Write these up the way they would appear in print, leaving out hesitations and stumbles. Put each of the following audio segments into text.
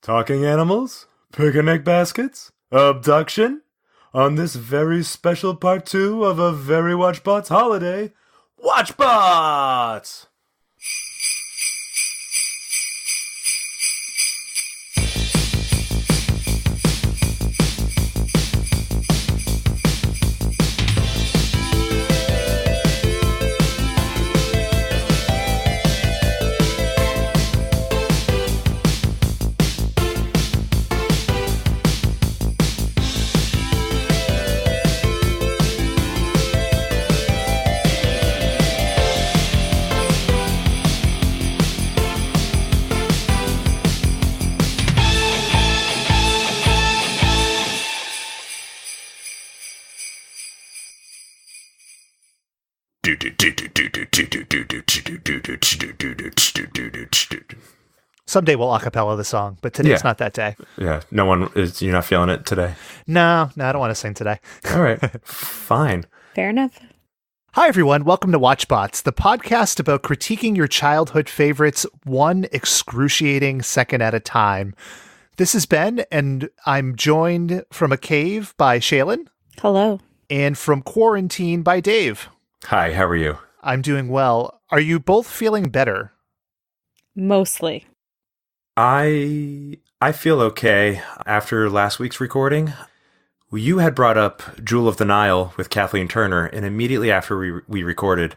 Talking animals? Picnic baskets? Abduction? On this very special part 2 of a very Watchbots holiday, Watchbots! Someday we'll acapella the song, but today's not that day. Yeah, you're not feeling it today? No, I don't want to sing today. All right, fine. Fair enough. Hi, everyone. Welcome to Watchbots, the podcast about critiquing your childhood favorites one excruciating second at a time. This is Ben, and I'm joined from a cave by Shaylin. Hello. And from quarantine by Dave. Hi, how are you? I'm doing well. Are you both feeling better? Mostly. I feel okay after last week's recording. You had brought up Jewel of the Nile with Kathleen Turner, and immediately after we recorded,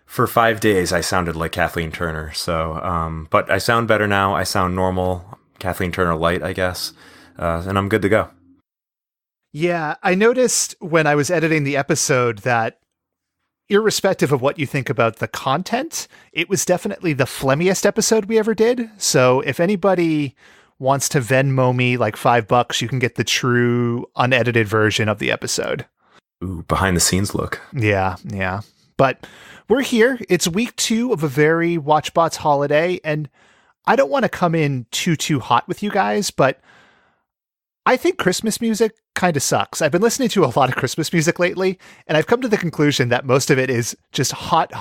for 5 days I sounded like Kathleen Turner. So, but I sound better now. I sound normal, Kathleen Turner light, I guess, and I'm good to go. Yeah, I noticed when I was editing the episode that irrespective of what you think about the content, it was definitely the phlegmiest episode we ever did. So if anybody wants to Venmo me like $5, you can get the true unedited version of the episode. Ooh, behind the scenes look. Yeah. But we're here. It's week 2 of a very Watchbots holiday, and I don't want to come in too hot with you guys, but I think Christmas music kind of sucks. I've been listening to a lot of Christmas music lately, and I've come to the conclusion that most of it is just hot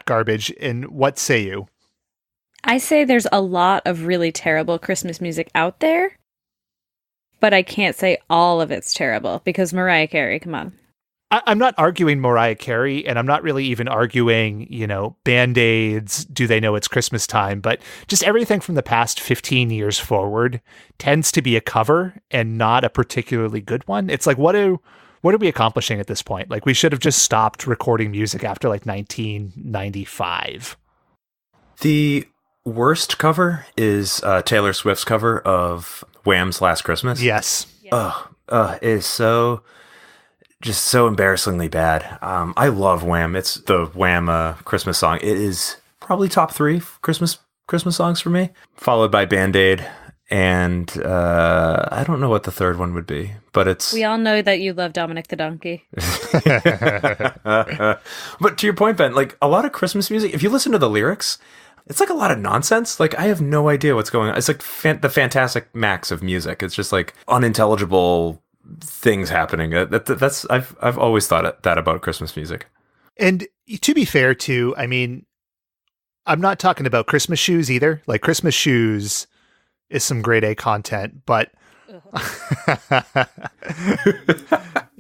garbage. And what say you? I say there's a lot of really terrible Christmas music out there, but I can't say all of it's terrible because Mariah Carey, come on. I'm not arguing Mariah Carey, and I'm not really even arguing, Band-Aids, do they know it's Christmas time? But just everything from the past 15 years forward tends to be a cover and not a particularly good one. It's like, what are we accomplishing at this point? Like, we should have just stopped recording music after like 1995. The worst cover is Taylor Swift's cover of Wham's Last Christmas. Yes. It is so embarrassingly bad. I love Wham. It's the Wham Christmas song. It is probably top 3 Christmas songs for me, followed by Band-Aid, and I don't know what the third one would be, but it's... We all know that you love Dominic the Donkey. But to your point, Ben, like a lot of Christmas music, if you listen to the lyrics, it's like a lot of nonsense. Like I have no idea what's going on. It's like the Fantastic Max of music. It's just like unintelligible things happening. That's I've always thought that about Christmas music. And to be fair too, I mean, I'm not talking about Christmas shoes either. Like Christmas shoes is some grade A content, but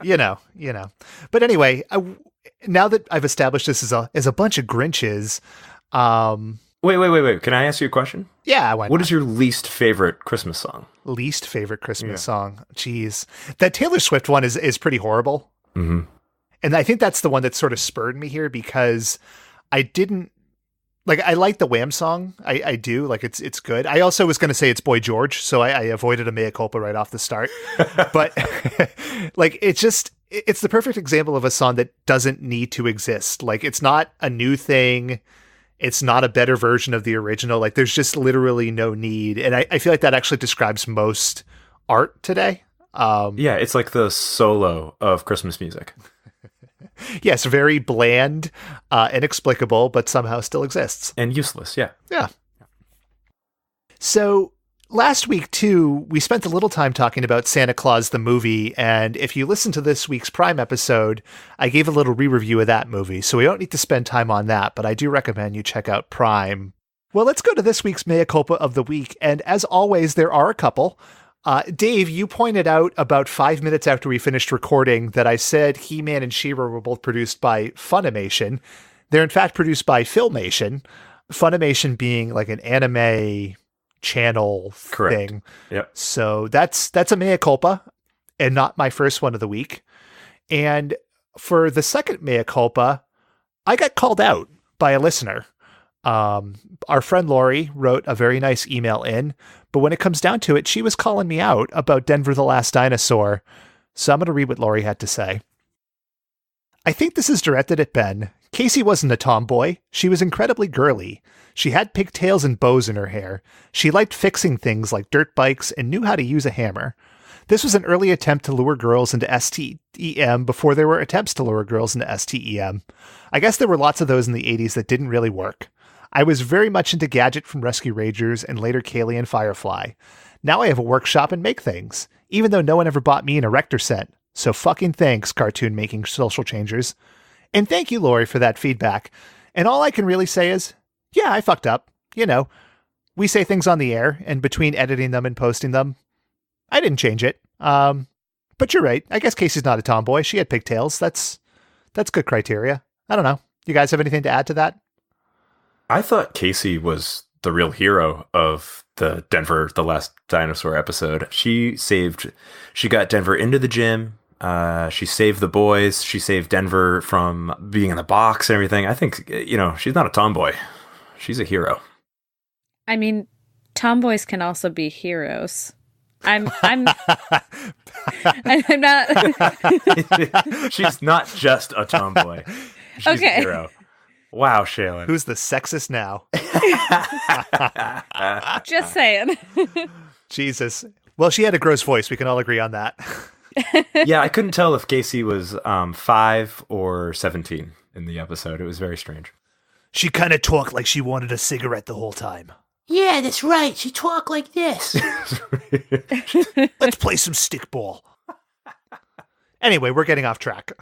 you know. But anyway, now that I've established this as a bunch of Grinches, Wait. Can I ask you a question? Yeah. Why not? What is your least favorite Christmas song? Least favorite Christmas song? Jeez. That Taylor Swift one is pretty horrible. Mm-hmm. And I think that's the one that sort of spurred me here because I didn't... Like, I like the Wham song. I do. Like, it's good. I also was going to say it's Boy George, so I avoided a mea culpa right off the start. But, like, it's the perfect example of a song that doesn't need to exist. Like, it's not a new thing. It's not a better version of the original. Like, there's just literally no need. And I feel like that actually describes most art today. Yeah, it's like the solo of Christmas music. Yes, very bland, inexplicable, but somehow still exists. And useless, yeah. Yeah. So last week, too, we spent a little time talking about Santa Claus the movie, and if you listen to this week's Prime episode, I gave a little re-review of that movie, so we don't need to spend time on that, but I do recommend you check out Prime. Well, let's go to this week's Mea Culpa of the week. And as always, there are a couple. Dave, you pointed out about 5 minutes after we finished recording that I said He-Man and She-Ra were both produced by Funimation. They're in fact produced by Filmation. Funimation being like an anime channel Correct. thing. Yep. So that's a Mea Culpa and not my first one of the week. And for the second Mea Culpa, I got called out by a listener. Our friend Lori wrote a very nice email in, but when it comes down to it, she was calling me out about Denver the Last Dinosaur. So I'm going to read what Lori had to say. I think this is directed at Ben. Casey wasn't a tomboy. She was incredibly girly. She had pigtails and bows in her hair. She liked fixing things like dirt bikes and knew how to use a hammer. This was an early attempt to lure girls into STEM before there were attempts to lure girls into STEM. I guess there were lots of those in the 80s that didn't really work. I was very much into Gadget from Rescue Rangers and later Kaylee and Firefly. Now I have a workshop and make things, even though no one ever bought me an erector set. So fucking thanks, cartoon making social changers. And thank you, Lori, for that feedback. And all I can really say is, yeah, I fucked up. You know, we say things on the air, and between editing them and posting them, I didn't change it. But you're right. I guess Casey's not a tomboy. She had pigtails. That's good criteria. I don't know. You guys have anything to add to that? I thought Casey was the real hero of the Denver the Last Dinosaur episode. She got Denver into the gym. She saved the boys. She saved Denver from being in the box and everything. I think, she's not a tomboy. She's a hero. I mean, tomboys can also be heroes. I'm not. She's not just a tomboy. She's a hero. Wow, Shaylin. Who's the sexist now? Just saying. Jesus. Well, she had a gross voice. We can all agree on that. Yeah, I couldn't tell if Casey was 5 or 17 in the episode. It was very strange. She kind of talked like she wanted a cigarette the whole time. Yeah, that's right. She talked like this. Let's play some stickball. Anyway, we're getting off track.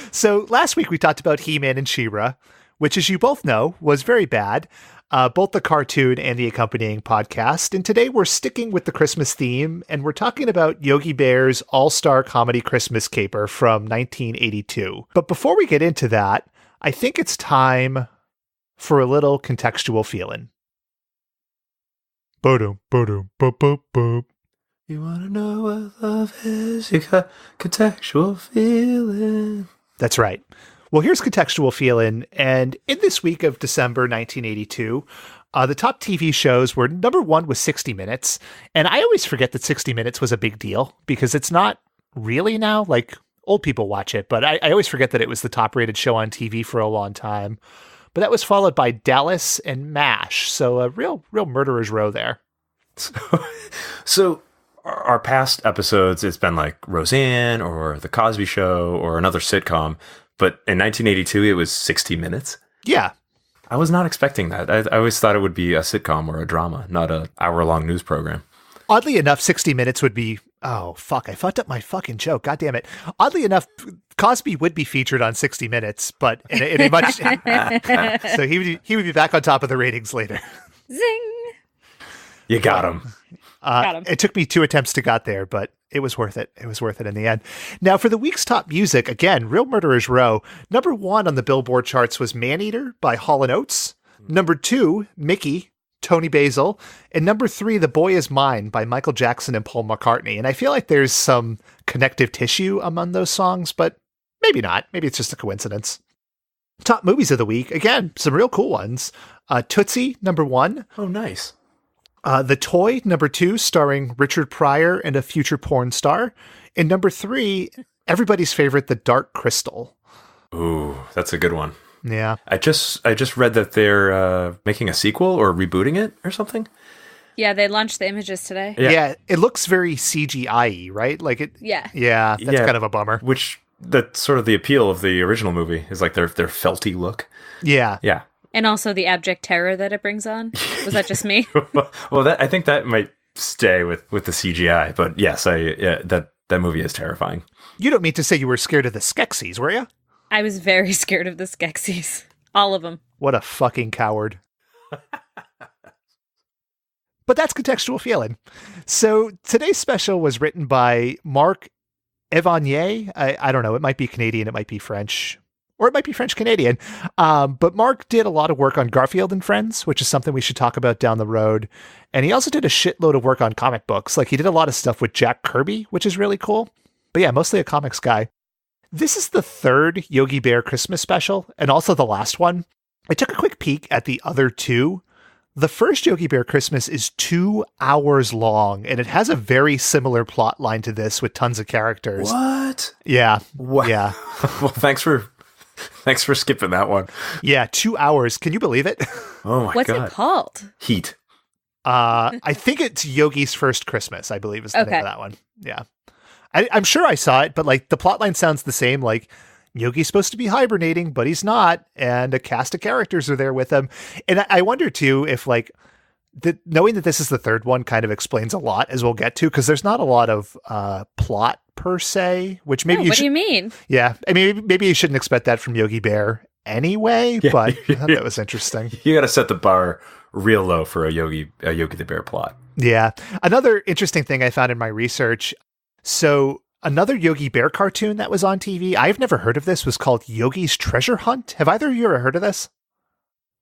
So last week we talked about He-Man and She-Ra, which, as you both know, was very bad, both the cartoon and the accompanying podcast. And today we're sticking with the Christmas theme, and we're talking about Yogi Bear's all-star comedy Christmas caper from 1982. But before we get into that, I think it's time for a little contextual feeling. Ba-dum, ba-dum, ba-ba-ba. You want to know what love is? You got contextual feeling. That's right. Well, here's contextual feeling. And in this week of December 1982, the top TV shows were number one was 60 Minutes. And I always forget that 60 Minutes was a big deal because it's not really now. Like, old people watch it, but I always forget that it was the top rated show on TV for a long time. But that was followed by Dallas and MASH. So a real murderer's row there. So our past episodes, it's been like Roseanne or The Cosby Show or another sitcom. But in 1982, it was 60 Minutes. Yeah. I was not expecting that. I always thought it would be a sitcom or a drama, not an hour-long news program. Oddly enough, 60 Minutes would be... Oh, fuck. I fucked up my fucking joke. God damn it. Oddly enough, Cosby would be featured on 60 Minutes, but in a much... So he would be back on top of the ratings later. Zing! You got him. Got him. It took me 2 attempts to get there, but it was worth it. It was worth it in the end. Now, for the week's top music, again, Real Murderer's Row. Number 1 on the Billboard charts was Maneater by Hall & Oates. Number 2, Mickey, Tony Basil. And number 3, The Boy Is Mine by Michael Jackson and Paul McCartney. And I feel like there's some connective tissue among those songs, but maybe not. Maybe it's just a coincidence. Top movies of the week. Again, some real cool ones. Tootsie, number 1. Oh, nice. The Toy, number 2, starring Richard Pryor and a future porn star. And number 3, everybody's favorite, The Dark Crystal. Ooh, that's a good one. Yeah. I just read that they're making a sequel or rebooting it or something. Yeah, they launched the images today. Yeah, it looks very CGI-y, right? Like it. Yeah. Yeah, that's kind of a bummer. Which that's sort of the appeal of the original movie is like their felty look. Yeah. Yeah. And also the abject terror that it brings on. Was that just me? Well, I think that might stay with the CGI, but yes, that movie is terrifying. You don't mean to say you were scared of the Skeksis, were you? I was very scared of the Skeksis. All of them. What a fucking coward. But that's contextual feeling. So today's special was written by Mark Evanier. I don't know. It might be Canadian. It might be French. Or it might be French-Canadian. But Mark did a lot of work on Garfield and Friends, which is something we should talk about down the road. And he also did a shitload of work on comic books. Like, he did a lot of stuff with Jack Kirby, which is really cool. But yeah, mostly a comics guy. This is the third Yogi Bear Christmas special, and also the last one. I took a quick peek at the other two. The first Yogi Bear Christmas is 2 hours long, and it has a very similar plot line to this with tons of characters. What? Yeah. What? Yeah. Well, thanks for skipping that one. Yeah, 2 hours. Can you believe it? Oh my What's God. it called? Heat. I think it's Yogi's First Christmas, I believe is the name Okay. of that one. Yeah. I'm sure I saw it, but like the plot line sounds the same. Like Yogi's supposed to be hibernating, but he's not. And a cast of characters are there with him. And I wonder too, if like knowing that this is the third one kind of explains a lot, as we'll get to, because there's not a lot of plot per se, which maybe What do you mean? Yeah. I mean, maybe you shouldn't expect that from Yogi Bear anyway, Yeah. but I thought that was interesting. You got to set the bar real low for a Yogi the Bear plot. Yeah. Another interesting thing I found in my research. So another Yogi Bear cartoon that was on TV, I've never heard of this, was called Yogi's Treasure Hunt. Have either of you ever heard of this?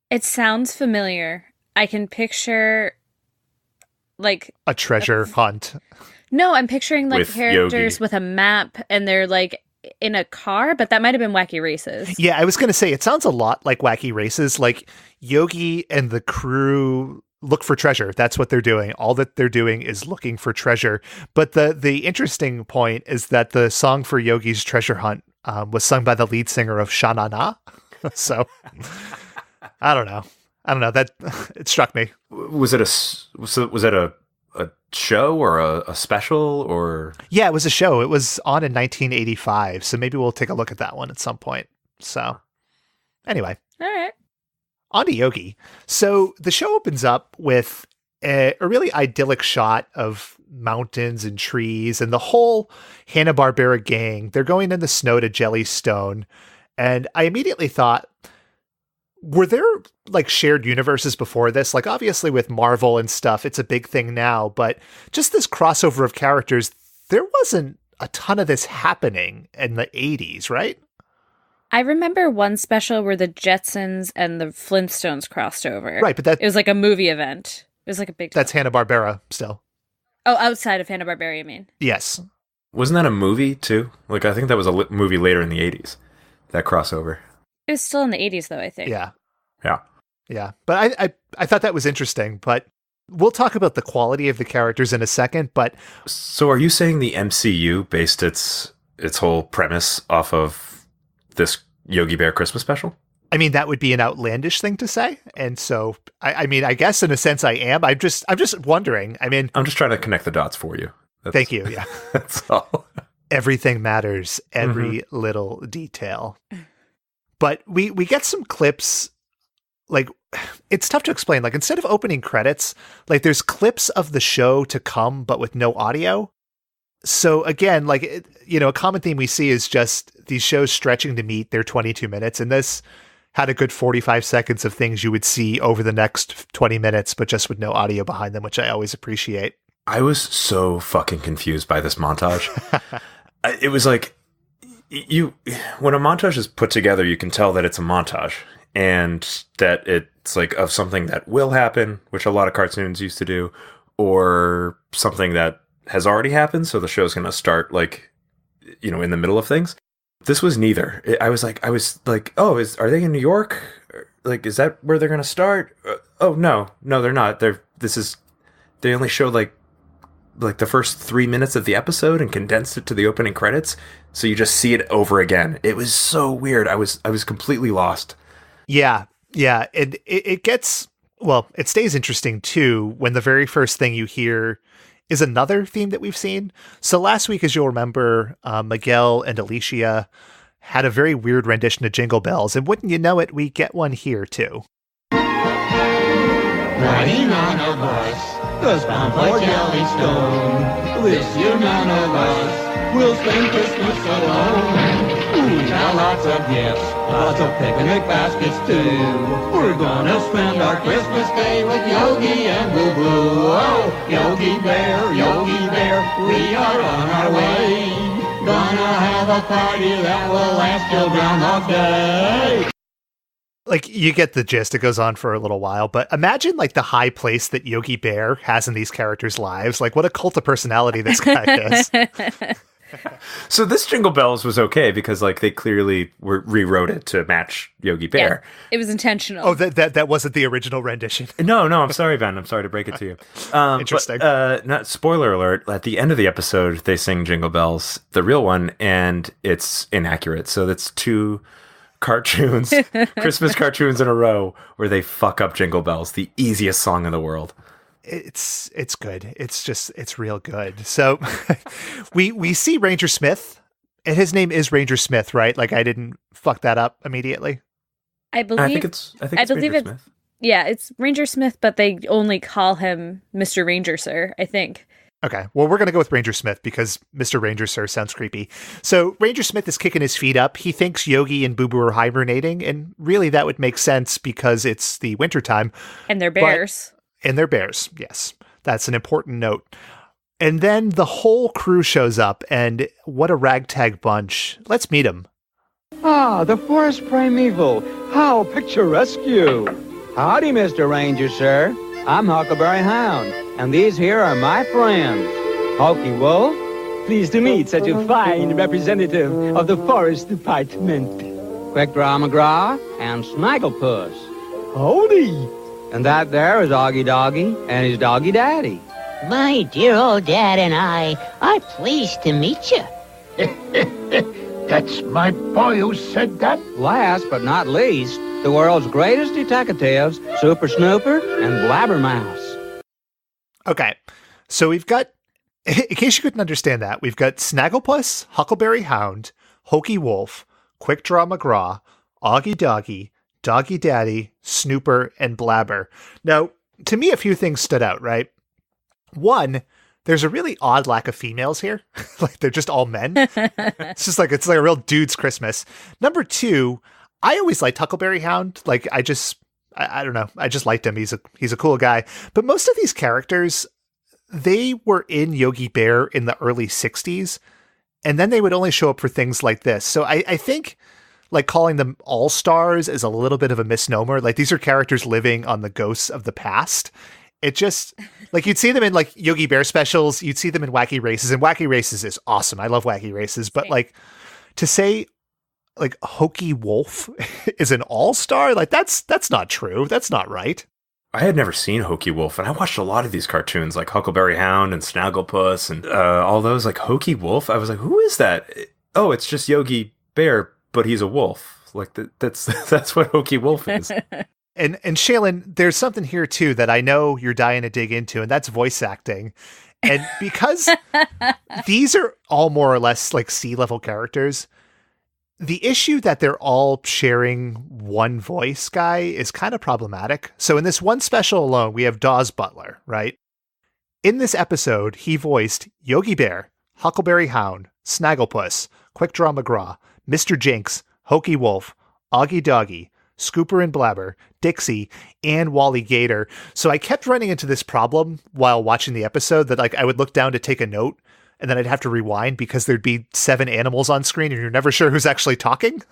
It sounds familiar. I can picture like A treasure hunt. no, I'm picturing like With characters Yogi. with a map and they're like in a car, but that might have been Wacky Races. Yeah, I was going to say, it sounds a lot like Wacky Races. Like Yogi and the crew look for treasure. That's what they're doing. All that they're doing is looking for treasure. But the interesting point is that the song for Yogi's Treasure Hunt was sung by the lead singer of Sha-Na Na. So I don't know. That it struck me. Was it a show or a special or? Yeah, it was a show. It was on in 1985. So maybe we'll take a look at that one at some point. So anyway. All right. On to Yogi. So the show opens up with a really idyllic shot of mountains and trees and the whole Hanna-Barbera gang. They're going in the snow to Jellystone. And I immediately thought, were there like shared universes before this? Like obviously with Marvel and stuff, it's a big thing now, but just this crossover of characters, there wasn't a ton of this happening in the 80s, right? I remember one special where the Jetsons and the Flintstones crossed over. Right, but It was like a movie event. It was like a big... that's Hanna-Barbera still. Oh, outside of Hanna-Barbera, you mean? Yes. Wasn't that a movie too? Like I think that was a movie later in the 80s. That crossover. It was still in the 80s, though, I think. Yeah. Yeah. Yeah. But I thought that was interesting, but we'll talk about the quality of the characters in a second, but So are you saying the MCU based its whole premise off of this Yogi Bear Christmas special? I mean, that would be an outlandish thing to say. And so, I mean, I guess in a sense I am. I'm just wondering. I mean, I'm just trying to connect the dots for you. thank you. Yeah. That's all. Everything matters. Every little detail. But we get some clips. Like, it's tough to explain. Like, instead of opening credits, like there's clips of the show to come, but with no audio. So again, like, a common theme we see is just these shows stretching to meet their 22 minutes. And this had a good 45 seconds of things you would see over the next 20 minutes, but just with no audio behind them, which I always appreciate. I was so fucking confused by this montage. It was like, when a montage is put together, you can tell that it's a montage and that it's like of something that will happen, which a lot of cartoons used to do, or something that has already happened. So the show's going to start like, in the middle of things. This was neither. I was like, oh, are they in New York? Like, is that where they're going to start? Oh, no, they're not. They only showed like the first 3 minutes of the episode and condensed it to the opening credits. So you just see it over again. It was so weird. I was completely lost. Yeah. Yeah. And it gets, well, it stays interesting too when the very first thing you hear is another theme that we've seen. So last week, as you'll remember, Miguel and Alicia had a very weird rendition of Jingle Bells. And wouldn't you know it, we get one here too. Riding on a bus, goes bound for Jellystone. This year none of us will spend Christmas alone. Ooh, got lots of gifts, lots of picnic baskets too. We're gonna spend our Christmas day with Yogi and Boo Boo. Oh, Yogi Bear, we are on our way. Gonna have a party that will last till Groundhog Day. Like, you get the gist. It goes on for a little while, but imagine like the high place that Yogi Bear has in these characters' lives. Like, what a cult of personality this guy is. So this Jingle Bells was okay because like they clearly rewrote it to match Yogi Bear. Yeah, it was intentional. Oh, that wasn't the original rendition. No, I'm sorry, Ben. I'm sorry to break it to you. Interesting. But, not spoiler alert. At the end of the episode, they sing Jingle Bells, the real one, and it's inaccurate. So that's two cartoons, Christmas cartoons in a row, where they fuck up Jingle Bells, the easiest song in the world. It's good. It's real good. So we see Ranger Smith, and his name is Ranger Smith, right? Like, I didn't fuck that up immediately. I believe it's Ranger Smith. Yeah, it's Ranger Smith, but they only call him Mr. Ranger Sir, I think. Okay, well, we're going to go with Ranger Smith because Mr. Ranger Sir sounds creepy. So Ranger Smith is kicking his feet up. He thinks Yogi and Boo Boo are hibernating, and really that would make sense because it's the wintertime. And they're bears. And they're bears, yes. That's an important note. And then the whole crew shows up, and what a ragtag bunch. Let's meet them. Ah, the forest primeval. How picturesque you. Howdy, Mr. Ranger, sir. I'm Huckleberry Hound, and these here are my friends. Hokey Wolf. Pleased to meet such a fine representative of the Forest Department. Quick Draw McGraw and Snagglepuss. Howdy. And that there is Augie Doggy and his doggy daddy. My dear old dad and I are pleased to meet you. That's my boy who said that. Last but not least, the world's greatest detectives, Super Snooper and Blabbermouse. Okay, so we've got, in case you couldn't understand that, we've got Snagglepuss, Huckleberry Hound, Hokey Wolf, Quick Draw McGraw, Augie Doggy, Doggy Daddy, Snooper, and Blabber. Now, to me, a few things stood out, right? One, there's a really odd lack of females here. Like, they're just all men. It's like a real dude's Christmas. Number two, I always liked Huckleberry Hound. Like, I don't know. I just liked him. He's a cool guy. But most of these characters, they were in Yogi Bear in the early 60s, and then they would only show up for things like this. So I think, like, calling them all-stars is a little bit of a misnomer. Like, these are characters living on the ghosts of the past. It just, like, you'd see them in, like, Yogi Bear specials. You'd see them in Wacky Races, and Wacky Races is awesome. I love Wacky Races. But, like, to say, like, Hokey Wolf is an all-star, like, that's not true. That's not right. I had never seen Hokey Wolf, and I watched a lot of these cartoons, like Huckleberry Hound and Snagglepuss and all those. Like, Hokey Wolf, I was like, who is that? Oh, it's just Yogi Bear, but he's a wolf. Like, that's what Hokey Wolf is. And Shaylin, there's something here too that I know you're dying to dig into, and that's voice acting. And because these are all more or less like C-level characters, the issue that they're all sharing one voice guy is kind of problematic. So in this one special alone, we have Dawes Butler, right? In this episode, he voiced Yogi Bear, Huckleberry Hound, Snagglepuss, Quick Draw McGraw, Mr. Jinx, Hokey Wolf, Augie Doggy, Scooper and Blabber, Dixie, and Wally Gator. So I kept running into this problem while watching the episode that, like, I would look down to take a note and then I'd have to rewind because there'd be 7 animals on screen and you're never sure who's actually talking.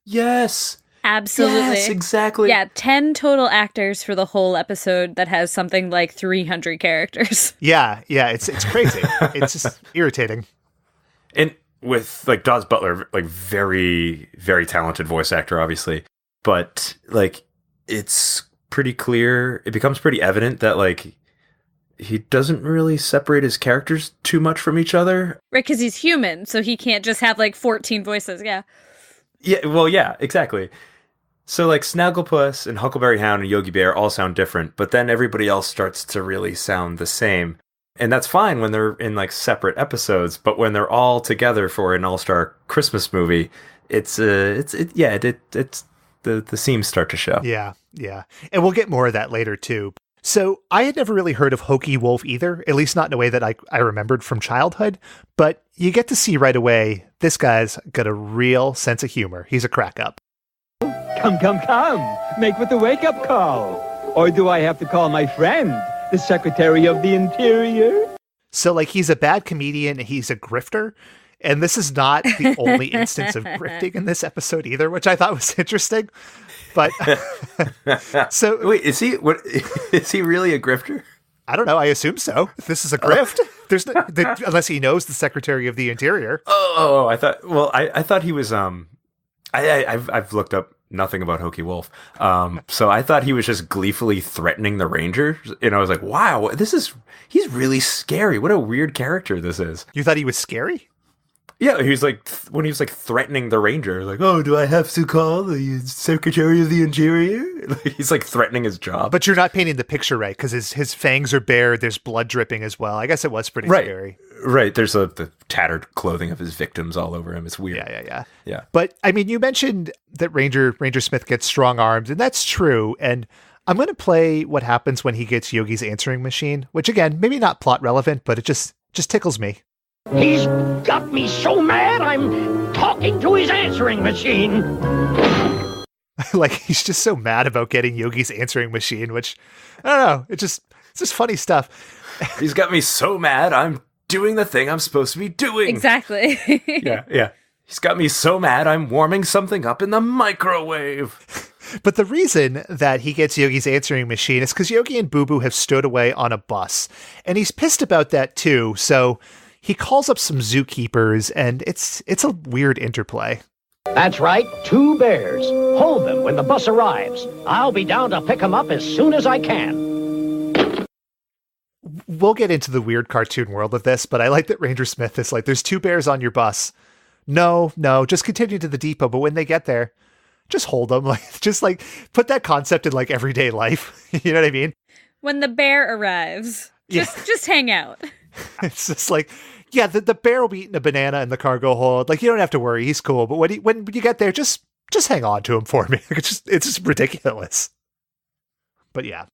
Yes. Absolutely. Yes, exactly. Yeah, 10 total actors for the whole episode that has something like 300 characters. Yeah, it's crazy. It's just irritating. And with, like, Dawes Butler, like, very, very talented voice actor, obviously. But, like, it's pretty clear, it becomes pretty evident that, like, he doesn't really separate his characters too much from each other. Right, because he's human, so he can't just have, like, 14 voices, yeah. Yeah, well, yeah, exactly. So, like, Snagglepuss and Huckleberry Hound and Yogi Bear all sound different, but then everybody else starts to really sound the same. And that's fine when they're in, like, separate episodes, but when they're all together for an all-star Christmas movie, the seams start to show. Yeah. And we'll get more of that later, too. So I had never really heard of Hokey Wolf either, at least not in a way that I remembered from childhood. But you get to see right away, this guy's got a real sense of humor. He's a crack up. Come, come, come. Make with the wake-up call. Or do I have to call my friend, the Secretary of the Interior? So, like, he's a bad comedian, he's a grifter, and this is not the only instance of grifting in this episode either, which I thought was interesting. But, so... Wait, is he really a grifter? I don't know, I assume so. This is a grift. There's unless he knows the Secretary of the Interior. I thought he was, I've looked up nothing about Hokey Wolf. So I thought he was just gleefully threatening the Ranger. And I was like, wow, he's really scary. What a weird character this is. You thought he was scary? Yeah, he was like, when he was like threatening the Ranger, like, oh, do I have to call the Secretary of the Interior? He's like threatening his job. But you're not painting the picture right, because his fangs are bared, there's blood dripping as well. I guess it was pretty scary. Right, there's the tattered clothing of his victims all over him. It's weird. Yeah. But, I mean, you mentioned that Ranger Smith gets strong arms, and that's true, and I'm going to play what happens when he gets Yogi's answering machine, which, again, maybe not plot relevant, but it just tickles me. He's got me so mad I'm talking to his answering machine. Like, he's just so mad about getting Yogi's answering machine, which, I don't know, it's just funny stuff. He's got me so mad, I'm doing the thing I'm supposed to be doing. Exactly. Yeah. He's got me so mad, I'm warming something up in the microwave. But the reason that he gets Yogi's answering machine is because Yogi and Boo Boo have stowed away on a bus. And he's pissed about that too, so he calls up some zookeepers, and it's a weird interplay. That's right, 2 bears. Hold them when the bus arrives. I'll be down to pick them up as soon as I can. We'll get into the weird cartoon world of this, but I like that Ranger Smith is like, there's 2 bears on your bus. No, just continue to the depot, but when they get there, just hold them. Like, put that concept in, like, everyday life. You know what I mean? When the bear arrives, just hang out. It's just like, yeah, the bear will be eating a banana in the cargo hold. Like, you don't have to worry, he's cool. But when you get there, just hang on to him for me. It's just ridiculous. But yeah,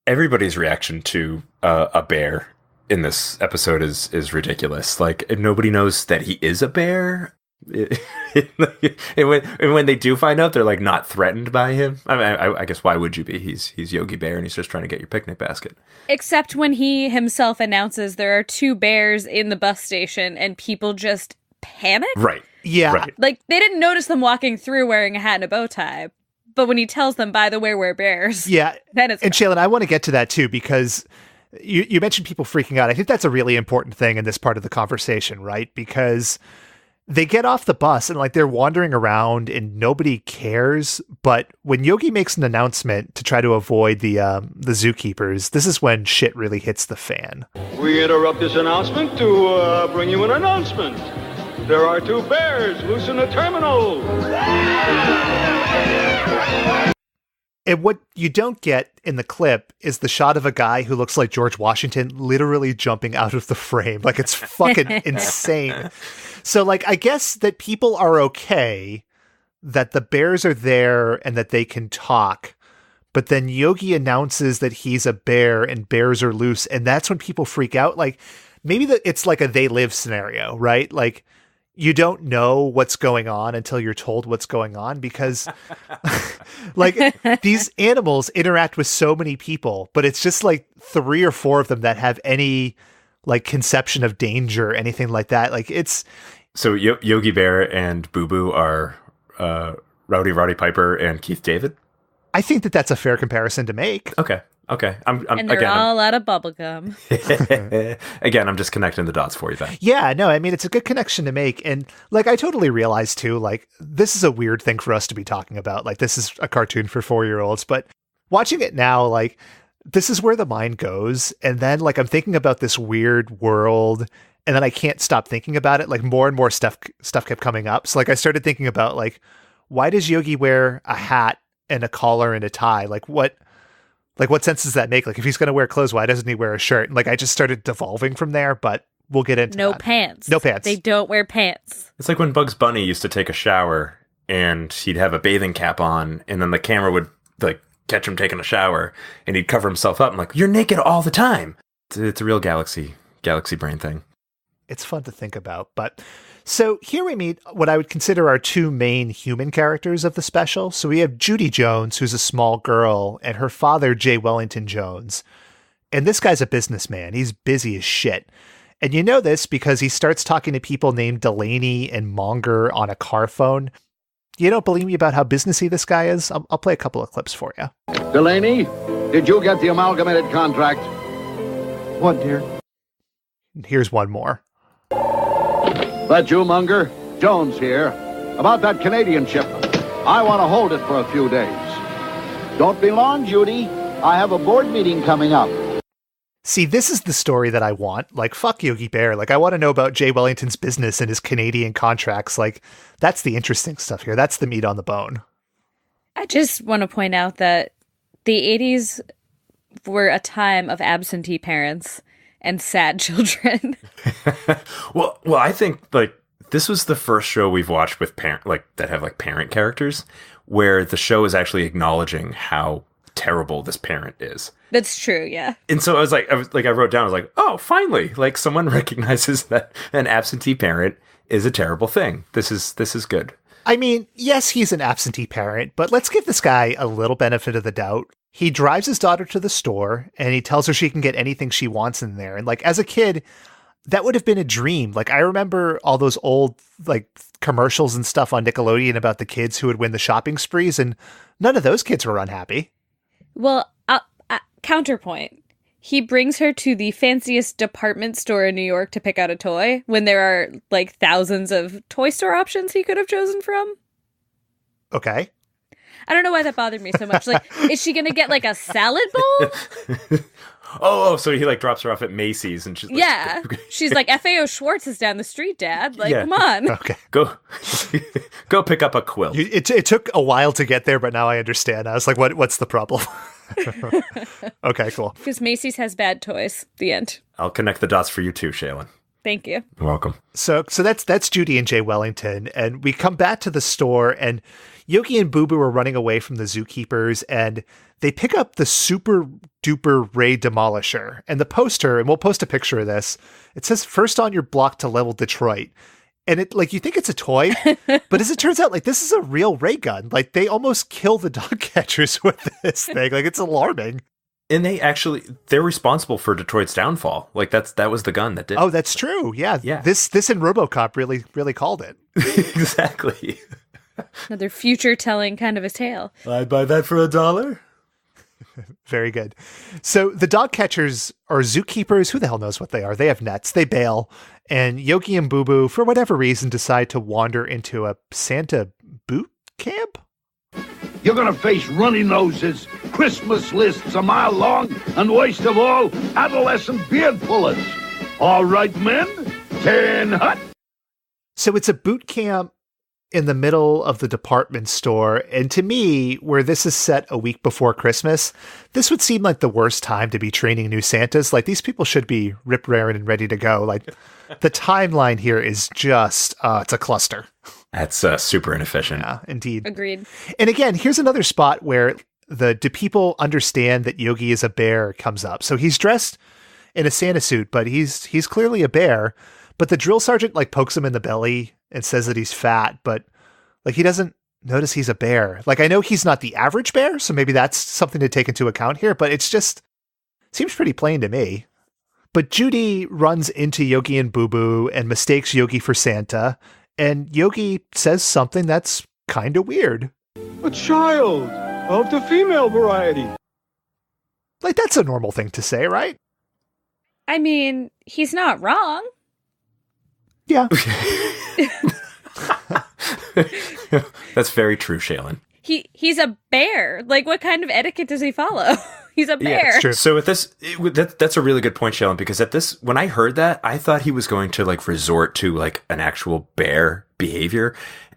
everybody's reaction to a bear in this episode is ridiculous. Like, nobody knows that he is a bear. And when they do find out, they're like not threatened by him. I mean, I guess why would you be? He's Yogi Bear, and he's just trying to get your picnic basket. Except when he himself announces there are 2 bears in the bus station, and people just panic. Right. Yeah. Right. Like, they didn't notice them walking through wearing a hat and a bow tie. But when he tells them, by the way, we're bears. Yeah. Then it's and Shaylin, I want to get to that too, because you mentioned people freaking out. I think that's a really important thing in this part of the conversation, right? Because they get off the bus and like they're wandering around and nobody cares. But when Yogi makes an announcement to try to avoid the zookeepers, this is when shit really hits the fan. We interrupt this announcement to bring you an announcement. There are 2 bears loose in the terminal. And what you don't get in the clip is the shot of a guy who looks like George Washington literally jumping out of the frame. Like, it's fucking insane. So, like, I guess that people are okay that the bears are there and that they can talk. But then Yogi announces that he's a bear and bears are loose. And that's when people freak out. Like, maybe it's like a they live scenario, right? Like, you don't know what's going on until you're told what's going on, because like these animals interact with so many people, but it's just like 3 or 4 of them that have any like conception of danger or anything like that. Like, it's so Yogi Bear and Boo Boo are Roddy Piper and Keith David. I think that that's a fair comparison to make. Okay. And they're all out of bubblegum. Again, I'm just connecting the dots for you, Ben. Yeah, no, I mean, it's a good connection to make. And like, I totally realize too, like, this is a weird thing for us to be talking about. Like, this is a cartoon for 4-year-olds, but watching it now, like, this is where the mind goes. And then like, I'm thinking about this weird world, and then I can't stop thinking about it. Like, more and more stuff kept coming up. So like, I started thinking about like, why does Yogi wear a hat and a collar and a tie? Like, what sense does that make? Like, if he's going to wear clothes, why doesn't he wear a shirt? And like, I just started devolving from there, but we'll get into No that. pants. No pants. They don't wear pants. It's like when Bugs Bunny used to take a shower and he'd have a bathing cap on, and then the camera would like catch him taking a shower, and he'd cover himself up. I'm like, you're naked all the time. It's a real galaxy brain thing. It's fun to think about. But so here we meet what I would consider our two main human characters of the special. So we have Judy Jones, who's a small girl, and her father, J. Wellington Jones. And this guy's a businessman. He's busy as shit. And you know this because he starts talking to people named Delaney and Monger on a car phone. You don't believe me about how businessy this guy is? I'll play a couple of clips for you. Delaney, did you get the amalgamated contract? What, dear? Here's one more. That you, Munger? Jones here. About that Canadian shipment. I want to hold it for a few days. Don't be long, Judy. I have a board meeting coming up. See, this is the story that I want. Like, fuck Yogi Bear. Like, I want to know about Jay Wellington's business and his Canadian contracts. Like, that's the interesting stuff here. That's the meat on the bone. I just want to point out that the 80s were a time of absentee parents and sad children. Well, I think like this was the first show we've watched with that have parent characters where the show is actually acknowledging how terrible this parent is. That's true, yeah. And so I wrote down, I was like, oh, finally, like someone recognizes that an absentee parent is a terrible thing. This is good. I mean, yes, he's an absentee parent, but let's give this guy a little benefit of the doubt. He drives his daughter to the store and he tells her she can get anything she wants in there. And like, as a kid, that would have been a dream. Like, I remember all those old like commercials and stuff on Nickelodeon about the kids who would win the shopping sprees, and none of those kids were unhappy. Well, counterpoint. He brings her to the fanciest department store in New York to pick out a toy when there are like thousands of toy store options he could have chosen from. Okay. I don't know why that bothered me so much. Like, is she going to get like a salad bowl? So he like drops her off at Macy's and she's like, yeah. She's like, FAO Schwartz is down the street, Dad. Like, come on. Okay. Go pick up a quilt. It took a while to get there, but now I understand. I was like, what's the problem? Okay, cool. Because Macy's has bad toys. The end. I'll connect the dots for you too, Shaylin. Thank you. You're welcome. So that's Judy and Jay Wellington, and we come back to the store, and Yogi and Boo Boo are running away from the zookeepers, and they pick up the super duper Ray Demolisher, and the poster, and we'll post a picture of this. It says "First on your block to level Detroit," and it like you think it's a toy, but as it turns out, like this is a real ray gun. Like they almost kill the dog catchers with this thing. Like it's alarming. And they're responsible for Detroit's downfall. Like that was the gun that did. Oh, that's true. Yeah. This in RoboCop really called it. Exactly. Another future telling kind of a tale. I'd buy that for $1. Very good. So the dog catchers are zookeepers. Who the hell knows what they are? They have nets. They bail. And Yogi and Boo Boo, for whatever reason, decide to wander into a Santa boot camp. You're going to face runny noses, Christmas lists a mile long, and worst of all, adolescent beard pullers. All right, men, 10 hut. So it's a boot camp in the middle of the department store. And to me, where this is set a week before Christmas, this would seem like the worst time to be training new Santas. Like these people should be rip-raring and ready to go. Like the timeline here is just, it's a cluster. That's super inefficient. Yeah, indeed. Agreed. And again, here's another spot where do people understand that Yogi is a bear comes up. So he's dressed in a Santa suit, but he's clearly a bear. But the drill sergeant like pokes him in the belly and says that he's fat, but like he doesn't notice he's a bear. Like I know he's not the average bear, so maybe that's something to take into account here, but it's just seems pretty plain to me. But Judy runs into Yogi and Boo Boo and mistakes Yogi for Santa, and Yogi says something that's kind of weird. A child of the female variety. Like that's a normal thing to say, right? I mean, he's not wrong. Yeah. That's very true, Shaylin. He's a bear. Like, what kind of etiquette does he follow? He's a bear. Yeah, true. So with this, that's a really good point, Shaylin, because when I heard that, I thought he was going to like resort to like an actual bear behavior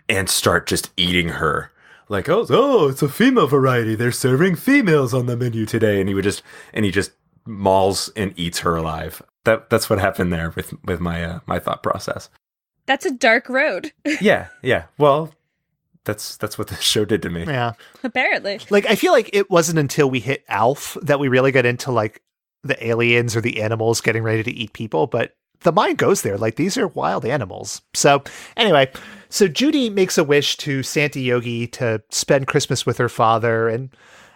and start just eating her. Like, oh, it's a female variety. They're serving females on the menu today, and he just mauls and eats her alive. That's what happened there with my my thought process. That's a dark road. Yeah. Well, That's what the show did to me. Yeah. Apparently. Like, I feel like it wasn't until we hit Alf that we really got into, like, the aliens or the animals getting ready to eat people, but the mind goes there. Like, these are wild animals. So, anyway, so Judy makes a wish to Santa Yogi to spend Christmas with her father, and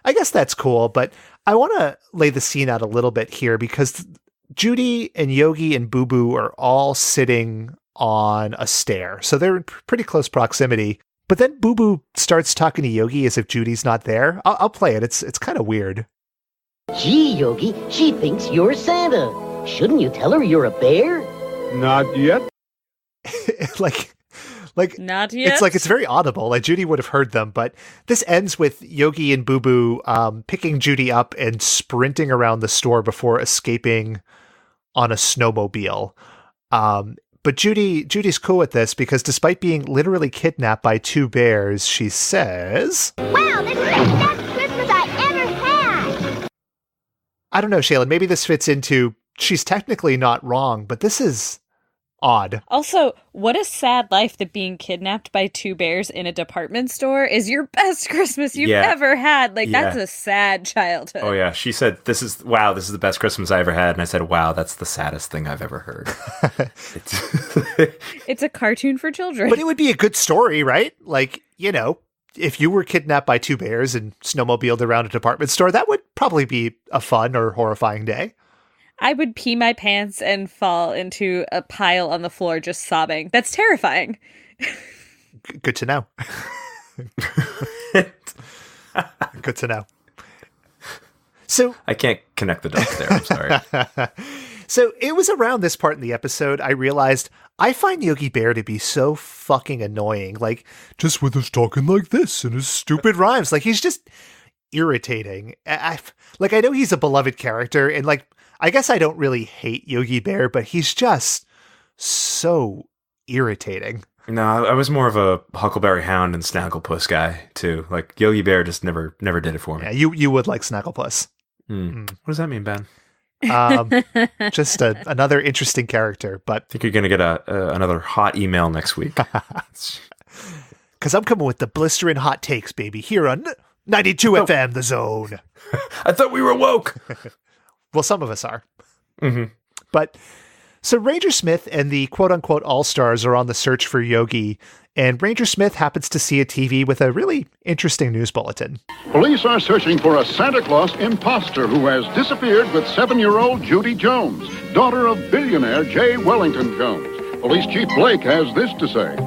I guess that's cool, but I want to lay the scene out a little bit here because Judy and Yogi and Boo Boo are all sitting on a stair, so they're in pretty close proximity. But then Boo Boo starts talking to Yogi as if Judy's not there. I'll play it. It's kind of weird. Gee, Yogi, she thinks you're Santa. Shouldn't you tell her you're a bear? Not yet. like Not yet. It's like it's very audible. Like Judy would have heard them, but this ends with Yogi and Boo Boo picking Judy up and sprinting around the store before escaping on a snowmobile. But Judy's cool with this because despite being literally kidnapped by two bears, she says, "Wow, this is the best Christmas I ever had." I don't know, Shaylin, maybe this fits into she's technically not wrong, but this is odd. Also, what a sad life that being kidnapped by two bears in a department store is your best Christmas you've ever had. Like, that's a sad childhood. Oh, yeah. She said, this is the best Christmas I ever had. And I said, wow, that's the saddest thing I've ever heard. It's a cartoon for children. But it would be a good story, right? Like, you know, if you were kidnapped by two bears and snowmobiled around a department store, that would probably be a fun or horrifying day. I would pee my pants and fall into a pile on the floor just sobbing. That's terrifying. Good to know. Good to know. So I can't connect the dots there. I'm sorry. So it was around this part in the episode I realized I find Yogi Bear to be so fucking annoying. Like, just with his talking like this and his stupid rhymes. Like, he's just irritating. I know he's a beloved character, and like, I guess I don't really hate Yogi Bear, but he's just so irritating. No, I was more of a Huckleberry Hound and Snagglepuss guy too. Like Yogi Bear just never did it for me. Yeah, you would like Snagglepuss. What does that mean, Ben? Just another interesting character, but I think you're gonna get another hot email next week. Because I'm coming with the blistering hot takes, baby, here on 92 FM, The Zone. I thought we were woke. Well, some of us are. Mm-hmm. But so Ranger Smith and the quote-unquote all-stars are on the search for Yogi, and Ranger Smith happens to see a TV with a really interesting news bulletin. Police are searching for a Santa Claus imposter who has disappeared with 7-year-old Judy Jones, daughter of billionaire J. Wellington Jones. Police Chief Blake has this to say.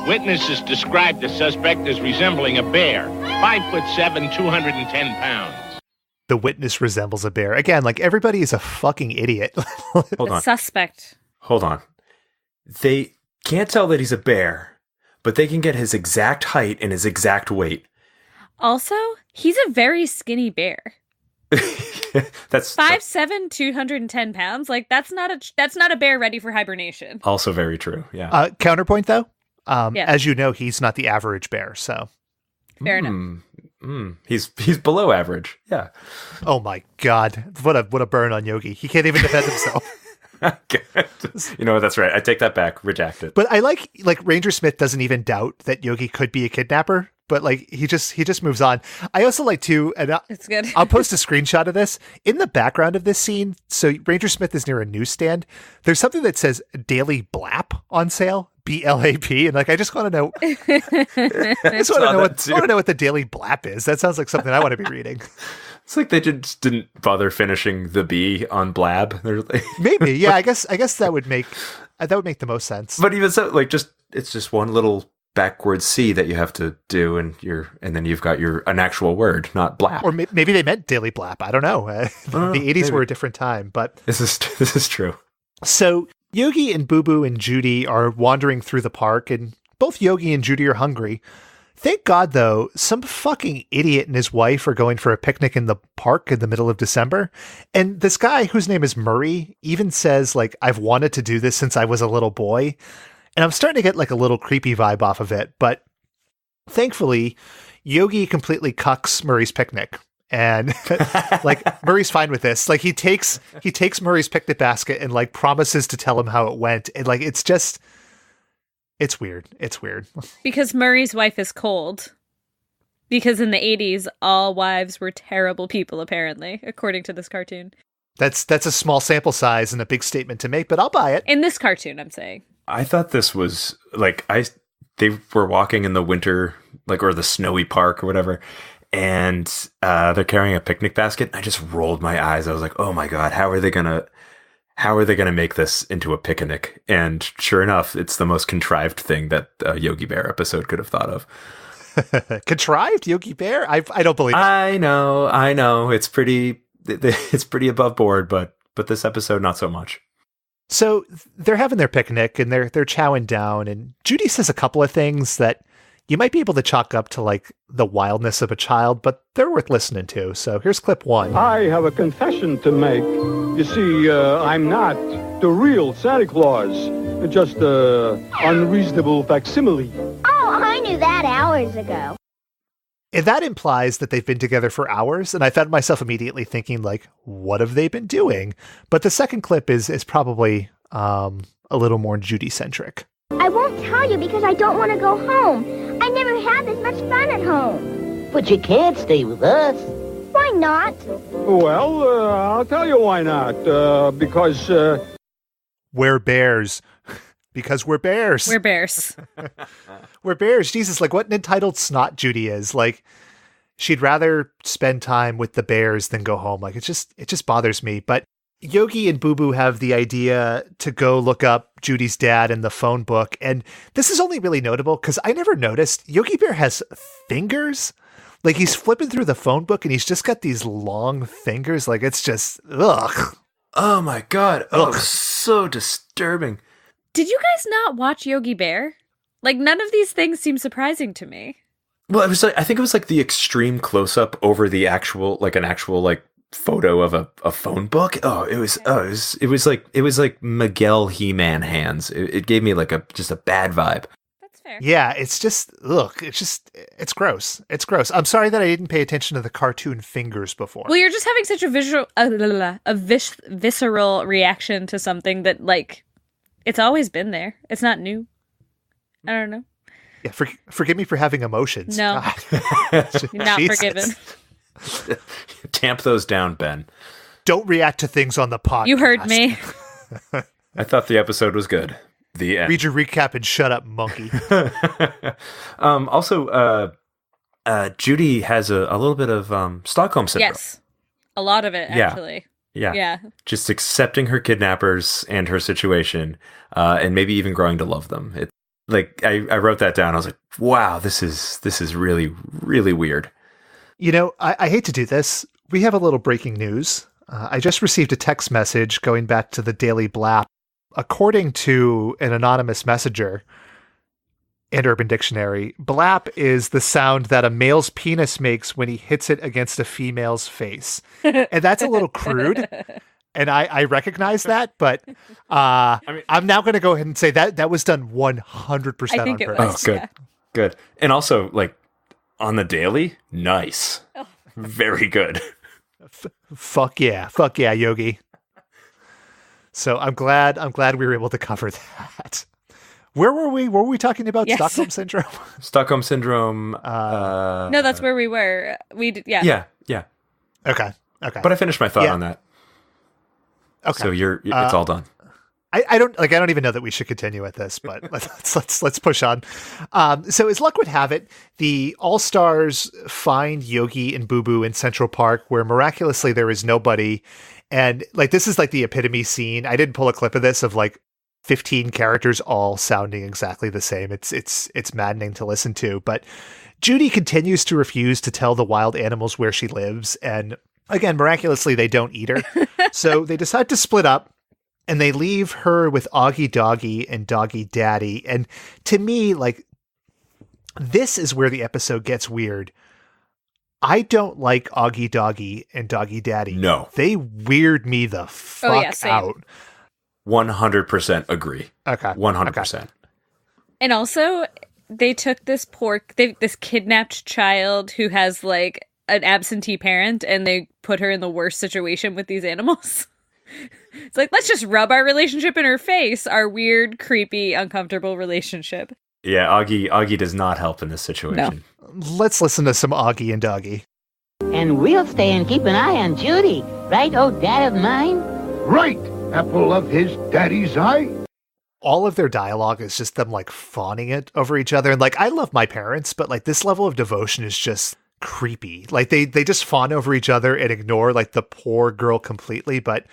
Witnesses described the suspect as resembling a bear, 5'7", 210 pounds. The witness resembles a bear. Again, like, everybody is a fucking idiot. Hold on. Suspect. Hold on. They can't tell that he's a bear, but they can get his exact height and his exact weight. Also, he's a very skinny bear. That's 5'7", 210 pounds. Like, that's not a bear ready for hibernation. Also very true. Yeah. Counterpoint though. As you know, he's not the average bear, so fair enough. He's below average. Yeah. Oh my God. What a burn on Yogi. He can't even defend himself. You know what? That's right. I take that back. Reject it. But I like Ranger Smith doesn't even doubt that Yogi could be a kidnapper, but like he just moves on. I also like to, and it's good. I'll post a screenshot of this in the background of this scene. So Ranger Smith is near a newsstand. There's something that says Daily Blap on sale. BLAP, and like I just want to know. I want to know what the Daily Blap is. That sounds like something I want to be reading. It's like they just didn't bother finishing the B on Blab. Maybe, yeah. I guess that would make the most sense. But even so, like it's just one little backwards C that you have to do, and then you've got an actual word, not Blap. Or maybe they meant Daily Blap. I don't know. The 80s were a different time, but this is true. So Yogi and Boo Boo and Judy are wandering through the park, and both Yogi and Judy are hungry. Thank God, though, some fucking idiot and his wife are going for a picnic in the park in the middle of December. And this guy, whose name is Murray, even says, like, I've wanted to do this since I was a little boy. And I'm starting to get, like, a little creepy vibe off of it. But thankfully, Yogi completely cucks Murray's picnic. And like Murray's fine with this. Like he takes Murray's picnic basket and like promises to tell him how it went. And like it's It's weird. It's weird. Because Murray's wife is cold. Because in the 80s, all wives were terrible people, apparently, according to this cartoon. That's a small sample size and a big statement to make, but I'll buy it. In this cartoon, I'm saying. I thought this was like they were walking in the winter, like, or the snowy park or whatever, and they're carrying a picnic basket. I just rolled my eyes. I was like, oh my God, how are they gonna make this into a picnic? And sure enough, it's the most contrived thing that a Yogi Bear episode could have thought of. Contrived Yogi Bear? I don't believe it. I know. It's pretty above board, but this episode, not so much. So they're having their picnic and they're chowing down, and Judy says a couple of things that you might be able to chalk up to like the wildness of a child, but they're worth listening to. So here's clip 1. I have a confession to make. You see, I'm not the real Santa Claus, just an unreasonable facsimile. Oh, I knew that hours ago. And that implies that they've been together for hours, and I found myself immediately thinking, like, what have they been doing? But the second clip is probably a little more Judy-centric. I won't tell you because I don't want to go home. I never had this much fun at home. But you can't stay with us. Why not? Well, I'll tell you why not. Because... We're bears. Because we're bears. We're bears. We're bears. Jesus, like what an entitled snot Judy is. Like she'd rather spend time with the bears than go home. Like it just bothers me. But Yogi and Boo Boo have the idea to go look up Judy's dad in the phone book. And this is only really notable because I never noticed Yogi Bear has fingers. Like he's flipping through the phone book and he's just got these long fingers. Like it's just, ugh. Oh my God. Oh, so disturbing. Did you guys not watch Yogi Bear? Like, none of these things seem surprising to me. Well, I think it was like the extreme close up over the actual photo of a phone book. It was like Miguel He-Man hands. It gave me like just a bad vibe. That's fair. Yeah, it's just, look, it's gross. It's gross. I'm sorry that I didn't pay attention to the cartoon fingers before. Well, you're just having such a visceral reaction to something that, like, it's always been there. It's not new. I don't know. Yeah, forgive me for having emotions. No. You're not forgiven. Tamp those down, Ben. Don't react to things on the podcast. You heard me. I thought the episode was good. The end. Read your recap and shut up, monkey. Also, Judy has a little bit of Stockholm syndrome. Yes. A lot of it, actually. Yeah. Just accepting her kidnappers and her situation, and maybe even growing to love them. It, like I wrote that down. I was like, wow, this is really, really weird. You know, I hate to do this. We have a little breaking news. I just received a text message going back to the Daily Blap. According to an anonymous messenger and Urban Dictionary, blap is the sound that a male's penis makes when he hits it against a female's face. And that's a little crude. And I recognize that, but I'm now going to go ahead and say that was done 100% I think on it purpose. was, Good. yeah. Good. And also, like, on the Daily, nice. Oh. Very good. Fuck yeah, Yogi. So I'm glad we were able to cover that. Where were we? Were we talking about Yes. Stockholm Syndrome? Stockholm Syndrome. No, that's where we were. Yeah. Okay. But I finished my thought on that. Okay. So it's all done. I don't even know that we should continue with this, but let's push on. So as luck would have it, the All-Stars find Yogi and Boo Boo in Central Park, where miraculously there is nobody. And like, this is like the epitome scene. I didn't pull a clip of this of like 15 characters all sounding exactly the same. It's maddening to listen to, but Judy continues to refuse to tell the wild animals where she lives. And again, miraculously, they don't eat her. So they decide to split up. And they leave her with Augie Doggy and Doggy Daddy. And to me, like, this is where the episode gets weird. I don't like Augie Doggy and Doggy Daddy. No. They weird me the fuck out. 100% agree. Okay. 100%. Okay. And also, they took this this kidnapped child who has like an absentee parent, and they put her in the worst situation with these animals. It's like, let's just rub our relationship in her face, our weird, creepy, uncomfortable relationship. Yeah, Augie does not help in this situation. No. Let's listen to some Augie and Doggy. And we'll stay and keep an eye on Judy. Right, old dad of mine? Right, apple of his daddy's eye. All of their dialogue is just them, like, fawning it over each other. And, like, I love my parents, but, like, this level of devotion is just creepy. Like, they just fawn over each other and ignore, like, the poor girl completely. But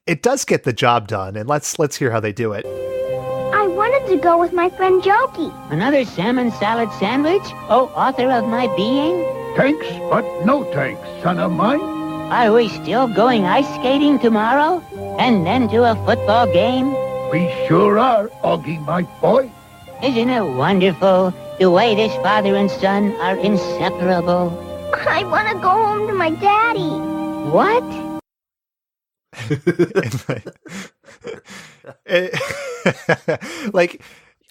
it does get the job done. And let's hear how they do it. I wanted to go with my friend Yogi. Another salmon salad sandwich? Oh, author of my being? Thanks, but no thanks, son of mine. Are we still going ice skating tomorrow? And then to a football game? We sure are, Augie, my boy. Isn't it wonderful the way this father and son are inseparable? I want to go home to my daddy. What? Like,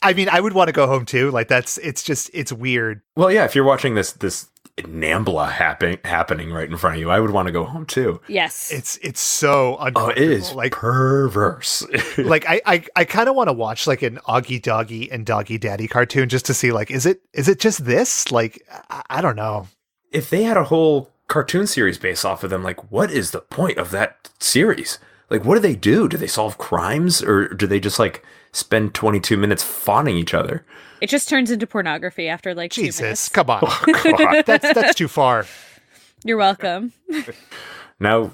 I mean, I would want to go home too. Like, it's weird. Well, yeah, if you're watching this Nambla happening right in front of you, I would want to go home too. Yes. It's so uncomfortable. It is like perverse. Like I kind of want to watch like an Augie Doggy and Doggy Daddy cartoon just to see, like, is it just this? Like, I don't know. If they had a whole cartoon series based off of them, like, what is the point of that series? Like, what do they do? Do they solve crimes, or do they just like spend 22 minutes fawning each other? It just turns into pornography after like 2 minutes. Jesus, come on. Oh, God. That's too far. You're welcome. Now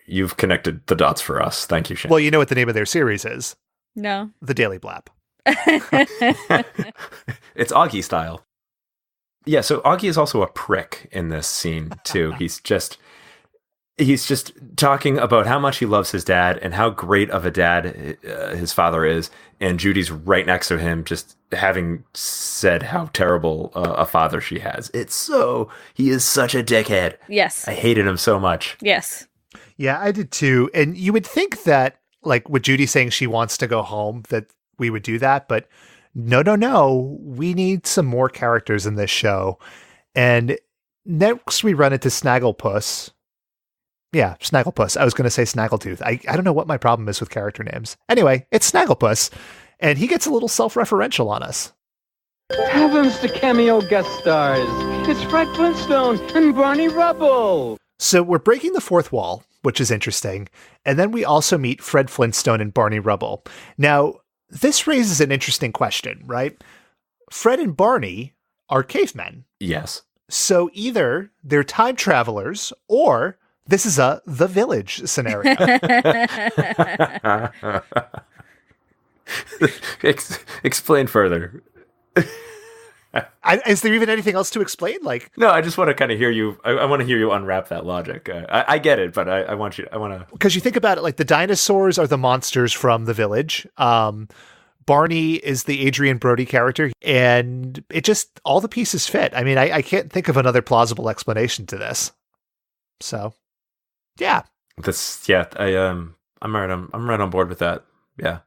you've connected the dots for us. Thank you, Shane. Well, you know what the name of their series is? No. The Daily Blap. It's Augie style. Yeah, so Augie is also a prick in this scene too. He's just talking about how much he loves his dad and how great of a dad his father is, and Judy's right next to him, just having said how terrible a father she has. He is such a dickhead. Yes. I hated him so much. Yes. Yeah, I did too. And you would think that, like, with Judy saying she wants to go home, that we would do that, but no. We need some more characters in this show. And next we run into Snagglepuss. Yeah, Snagglepuss. I was going to say Snaggletooth. I don't know what my problem is with character names. Anyway, it's Snagglepuss, and he gets a little self-referential on us. Heavens to cameo guest stars. It's Fred Flintstone and Barney Rubble. So we're breaking the fourth wall, which is interesting. And then we also meet Fred Flintstone and Barney Rubble. Now, this raises an interesting question, right? Fred and Barney are cavemen. Yes. So either they're time travelers, or this is a The Village scenario. Explain further. Is there even anything else to explain? Like, no, I just want to kind of hear you. I want to hear you unwrap that logic. I get it, but I want to. Because you think about it, like the dinosaurs are the monsters from The Village. Barney is the Adrian Brody character, and it just, all the pieces fit. I mean, I can't think of another plausible explanation to this. So, yeah. I'm right on board with that. Yeah.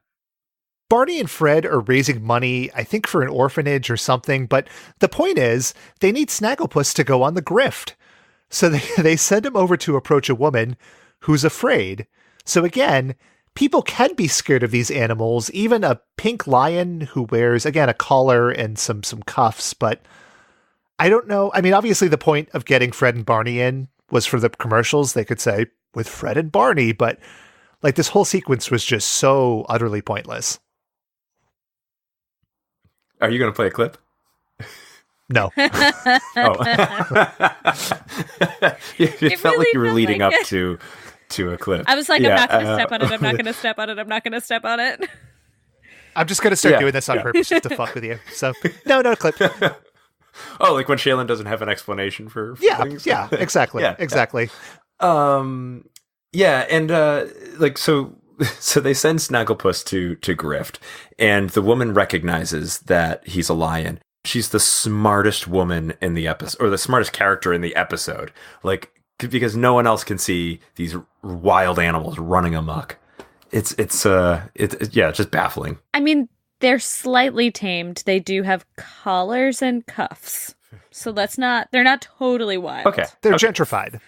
Barney and Fred are raising money, I think, for an orphanage or something, but the point is, they need Snagglepuss to go on the grift. So they send him over to approach a woman who's afraid. So again, people can be scared of these animals, even a pink lion who wears, again, a collar and some cuffs, but I don't know. I mean, obviously the point of getting Fred and Barney in was for the commercials. They could say, with Fred and Barney, but like this whole sequence was just so utterly pointless. Are you going to play a clip? No. It felt like you were leading up to a clip. I was like, I'm not going to step on it. I'm not going to step on it. I'm not going to step on it. I'm just going to start doing this on purpose just to fuck with you. So, no clip. Oh, like when Shaylin doesn't have an explanation for things? Yeah, exactly. Exactly. Yeah, and like so they send Snagglepuss to grift, and the woman recognizes that he's a lion. She's the smartest woman in the episode, or the smartest character in the episode, like, because no one else can see these wild animals running amok. It's just baffling. I mean, they're slightly tamed. They do have collars and cuffs, so they're not totally wild. Okay, they're gentrified.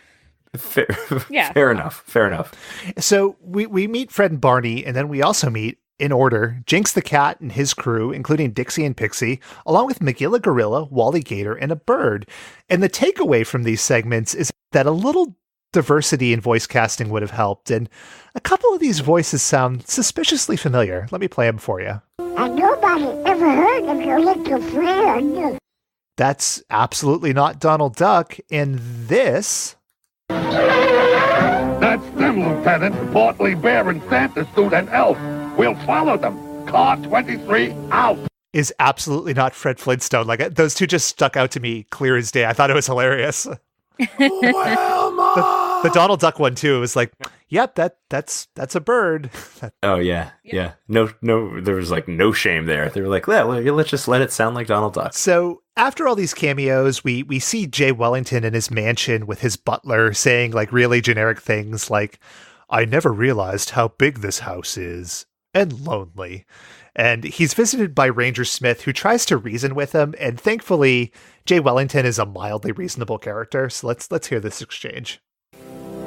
Yeah. Fair enough. Fair enough. So we meet Fred and Barney, and then we also meet, in order, Jinx the Cat and his crew, including Dixie and Pixie, along with Magilla Gorilla, Wally Gator, and a bird. And the takeaway from these segments is that a little diversity in voice casting would have helped, and a couple of these voices sound suspiciously familiar. Let me play them for you. And nobody ever heard of your little friend. That's absolutely not Donald Duck, and this... That's them, Lieutenant. Portly Bear and Santa Suit and Elf. We'll follow them. Car 23 out. Is absolutely not Fred Flintstone. Like, those two just stuck out to me clear as day. I thought it was hilarious. The Donald Duck one too. It was like, yep, that's a bird. Oh yeah. No, there was like no shame there. They were like, well, let's just let it sound like Donald Duck. So after all these cameos, we see Jay Wellington in his mansion with his butler saying like really generic things like, I never realized how big this house is, and lonely. And he's visited by Ranger Smith, who tries to reason with him, and thankfully Jay Wellington is a mildly reasonable character. So let's hear this exchange.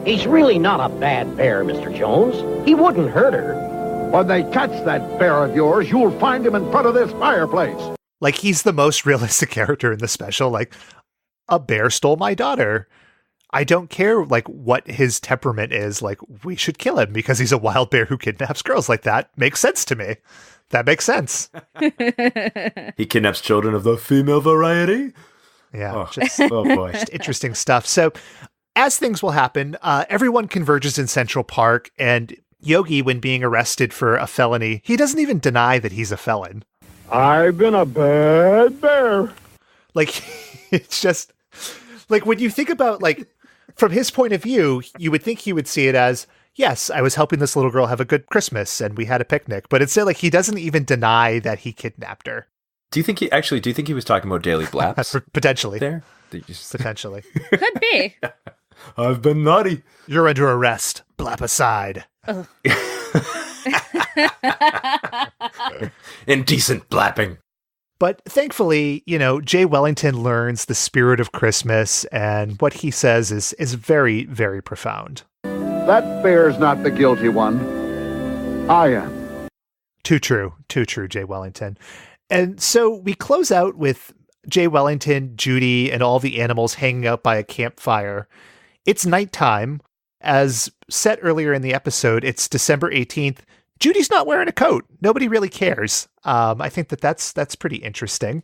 He's really not a bad bear, Mr. Jones. He wouldn't hurt her. When they catch that bear of yours, you'll find him in front of this fireplace. Like, he's the most realistic character in the special. Like, a bear stole my daughter. I don't care, like, what his temperament is. Like, we should kill him because he's a wild bear who kidnaps girls. Like, that makes sense to me. That makes sense. He kidnaps children of the female variety. Yeah. Oh boy. Just interesting stuff. So, as things will happen, everyone converges in Central Park, and Yogi, when being arrested for a felony, he doesn't even deny that he's a felon. I've been a bad bear. Like, it's just, like, when you think about, like, from his point of view, you would think he would see it as, yes, I was helping this little girl have a good Christmas, and we had a picnic. But instead, like, he doesn't even deny that he kidnapped her. Do you think he was talking about Daily Blaps? Potentially. There? Potentially. Could be. I've been naughty. You're under arrest. Blap aside. Indecent blapping. But thankfully, Jay Wellington learns the spirit of Christmas, and what he says is very, very profound. That bear's not the guilty one. I am. Too true, Jay Wellington. And so we close out with Jay Wellington, Judy, and all the animals hanging out by a campfire. It's nighttime. As set earlier in the episode, it's December 18th. Judy's not wearing a coat. Nobody really cares. I think that's pretty interesting.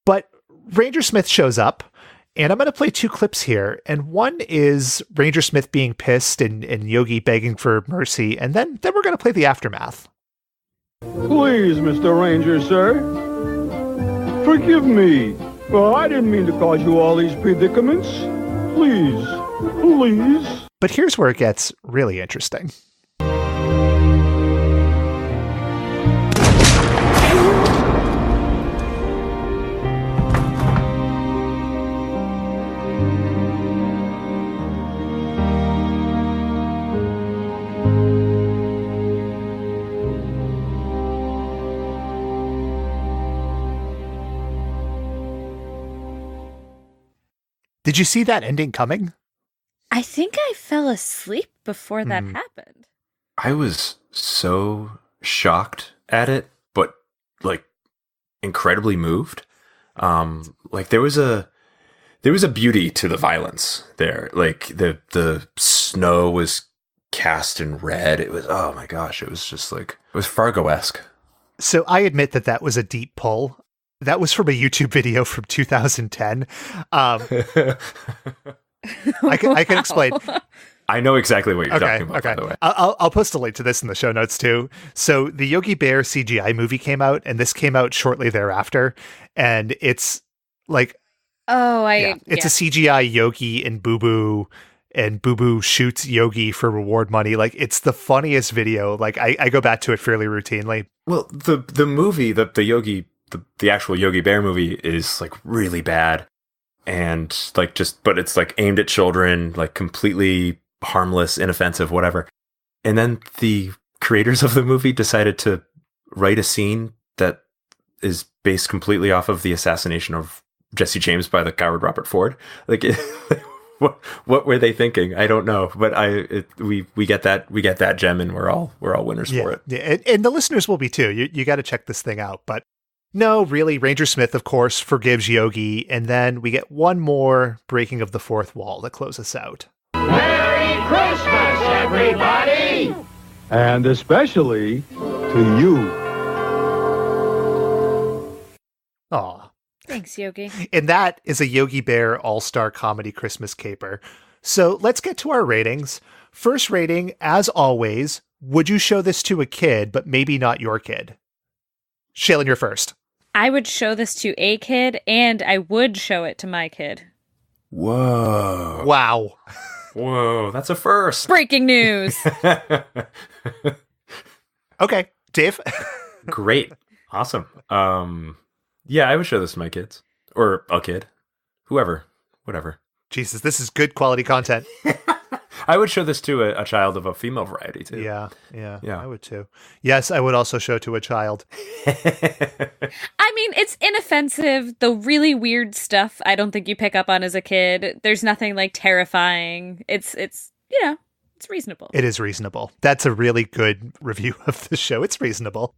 But Ranger Smith shows up, and I'm going to play two clips here. And one is Ranger Smith being pissed and Yogi begging for mercy. And then we're going to play the aftermath. Please, Mr. Ranger, sir. Forgive me. Well, I didn't mean to cause you all these predicaments. Please. But here's where it gets really interesting. Did you see that ending coming? I think I fell asleep before that happened. I was so shocked at it, but like incredibly moved. Like there was a beauty to the violence there. Like the snow was cast in red. It was, oh my gosh, it was just like, it was Fargo-esque. So I admit that was a deep pull. That was from a YouTube video from 2010. I can explain. I know exactly what you're talking about, by the way. I'll post a link to this in the show notes, too. So the Yogi Bear CGI movie came out, and this came out shortly thereafter. And it's like... It's a CGI Yogi and Boo Boo, and Boo Boo shoots Yogi for reward money. Like, it's the funniest video. Like, I go back to it fairly routinely. Well, the movie, the Yogi... The actual Yogi Bear movie is like really bad, and like but it's like aimed at children, like completely harmless, inoffensive, whatever. And then the creators of the movie decided to write a scene that is based completely off of the assassination of Jesse James by the coward Robert Ford. Like, what were they thinking? I don't know, but we get that gem, and we're all winners for it. Yeah, and the listeners will be too. You got to check this thing out. But no, really, Ranger Smith, of course, forgives Yogi, and then we get one more breaking of the fourth wall to close us out. Merry Christmas, everybody! And especially to you. Aw. Thanks, Yogi. And that is a Yogi Bear All-Star Comedy Christmas Caper. So let's get to our ratings. First rating, as always, would you show this to a kid, but maybe not your kid? Shaylin, you're first. I would show this to a kid, and I would show it to my kid. Whoa. Wow. Whoa, that's a first. Breaking news. Okay, Dave. Great. Awesome. Yeah, I would show this to my kids. Or a kid. Whoever. Whatever. Jesus, this is good quality content. I would show this to a child of a female variety, too. Yeah, I would too. Yes, I would also show to a child. I mean, it's inoffensive. The really weird stuff I don't think you pick up on as a kid. There's nothing like terrifying. It's it's reasonable. It is reasonable. That's a really good review of the show. It's reasonable.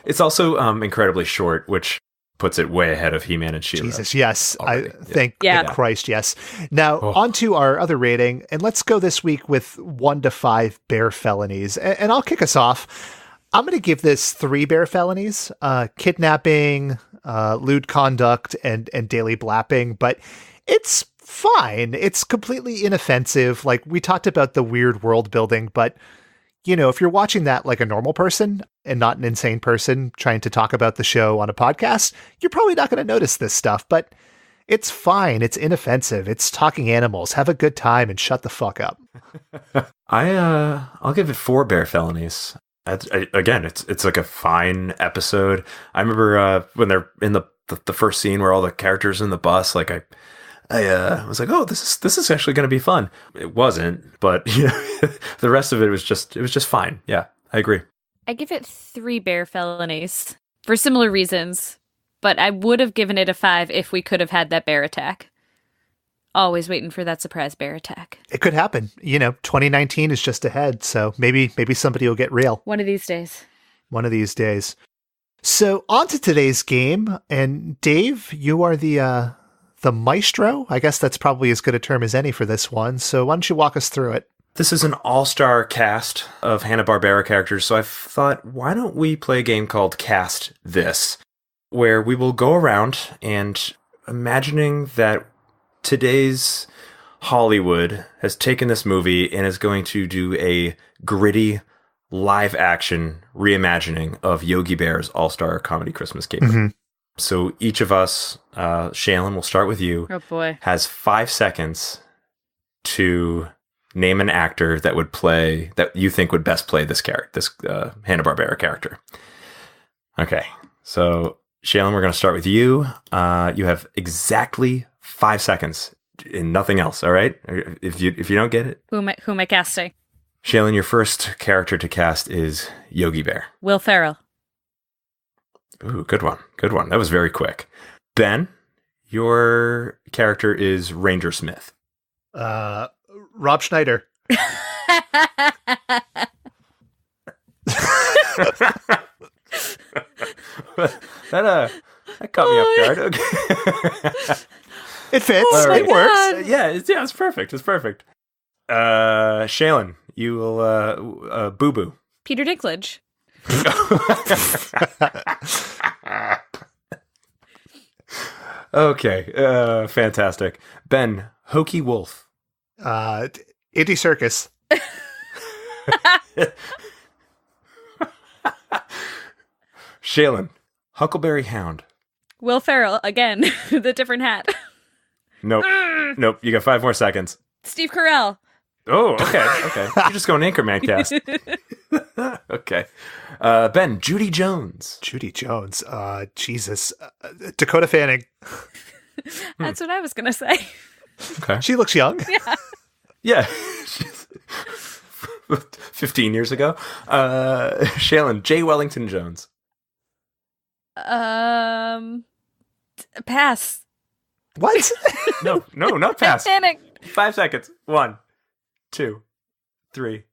It's also incredibly short, which puts it way ahead of He-Man and She-Ra. Jesus, yes. Already. Thank Christ, yes. Now, on to our other rating, and let's go this week with 1 to 5 bear felonies. And I'll kick us off. I'm going to give this 3 bear felonies, kidnapping, lewd conduct, and daily blapping, but it's fine. It's completely inoffensive. Like, we talked about the weird world building, but if you're watching that like a normal person and not an insane person trying to talk about the show on a podcast, you're probably not going to notice this stuff, but it's fine. It's inoffensive. It's talking animals. Have a good time and shut the fuck up. I'll give it 4 bear felonies. Again, it's like a fine episode. I remember when they're in the first scene where all the characters are in the bus, like I was like, oh, this is actually going to be fun. It wasn't, but the rest of it was just fine. Yeah, I agree. I give it 3 bear felonies for similar reasons, but I would have given it a 5 if we could have had that bear attack. Always waiting for that surprise bear attack. It could happen. 2019 is just ahead, so maybe somebody will get real. One of these days. One of these days. So on to today's game, and Dave, you are the maestro. I guess that's probably as good a term as any for this one. So why don't you walk us through it? This is an all-star cast of Hanna-Barbera characters, so I thought, why don't we play a game called Cast This, where we will go around and imagining that today's Hollywood has taken this movie and is going to do a gritty live-action reimagining of Yogi Bear's all-star comedy Christmas Caper. Mm-hmm. So each of us, Shaylin, we'll start with you. Oh boy. Has 5 seconds to name an actor that you think would best play this character, this Hanna-Barbera character. Okay. So Shaylin, we're going to start with you. You have exactly 5 seconds and nothing else. All right. If you don't get it, who am I casting? Shaylin, your first character to cast is Yogi Bear. Will Ferrell. Ooh, good one. Good one. That was very quick. Ben, your character is Ranger Smith. Rob Schneider. That caught me off guard. Okay. It fits. It works. Yeah, it's perfect. It's perfect. Shaylin, you will Boo Boo. Peter Dinklage. Okay, fantastic. Ben, Hokey Wolf. Andy Serkis. Shaylin, Huckleberry Hound. Will Ferrell, again, the different hat. Nope. Nope, you got 5 more seconds. Steve Carell. Oh, okay. You're just going Anchorman cast. Okay. Ben, Judy Jones. Judy Jones. Jesus. Dakota Fanning. That's what I was going to say. Okay. She looks young. Yeah. Yeah. 15 years ago. Shaylin, Jay Wellington Jones. Pass. What? No, not pass. Titanic. 5 seconds. 1, 2, 3.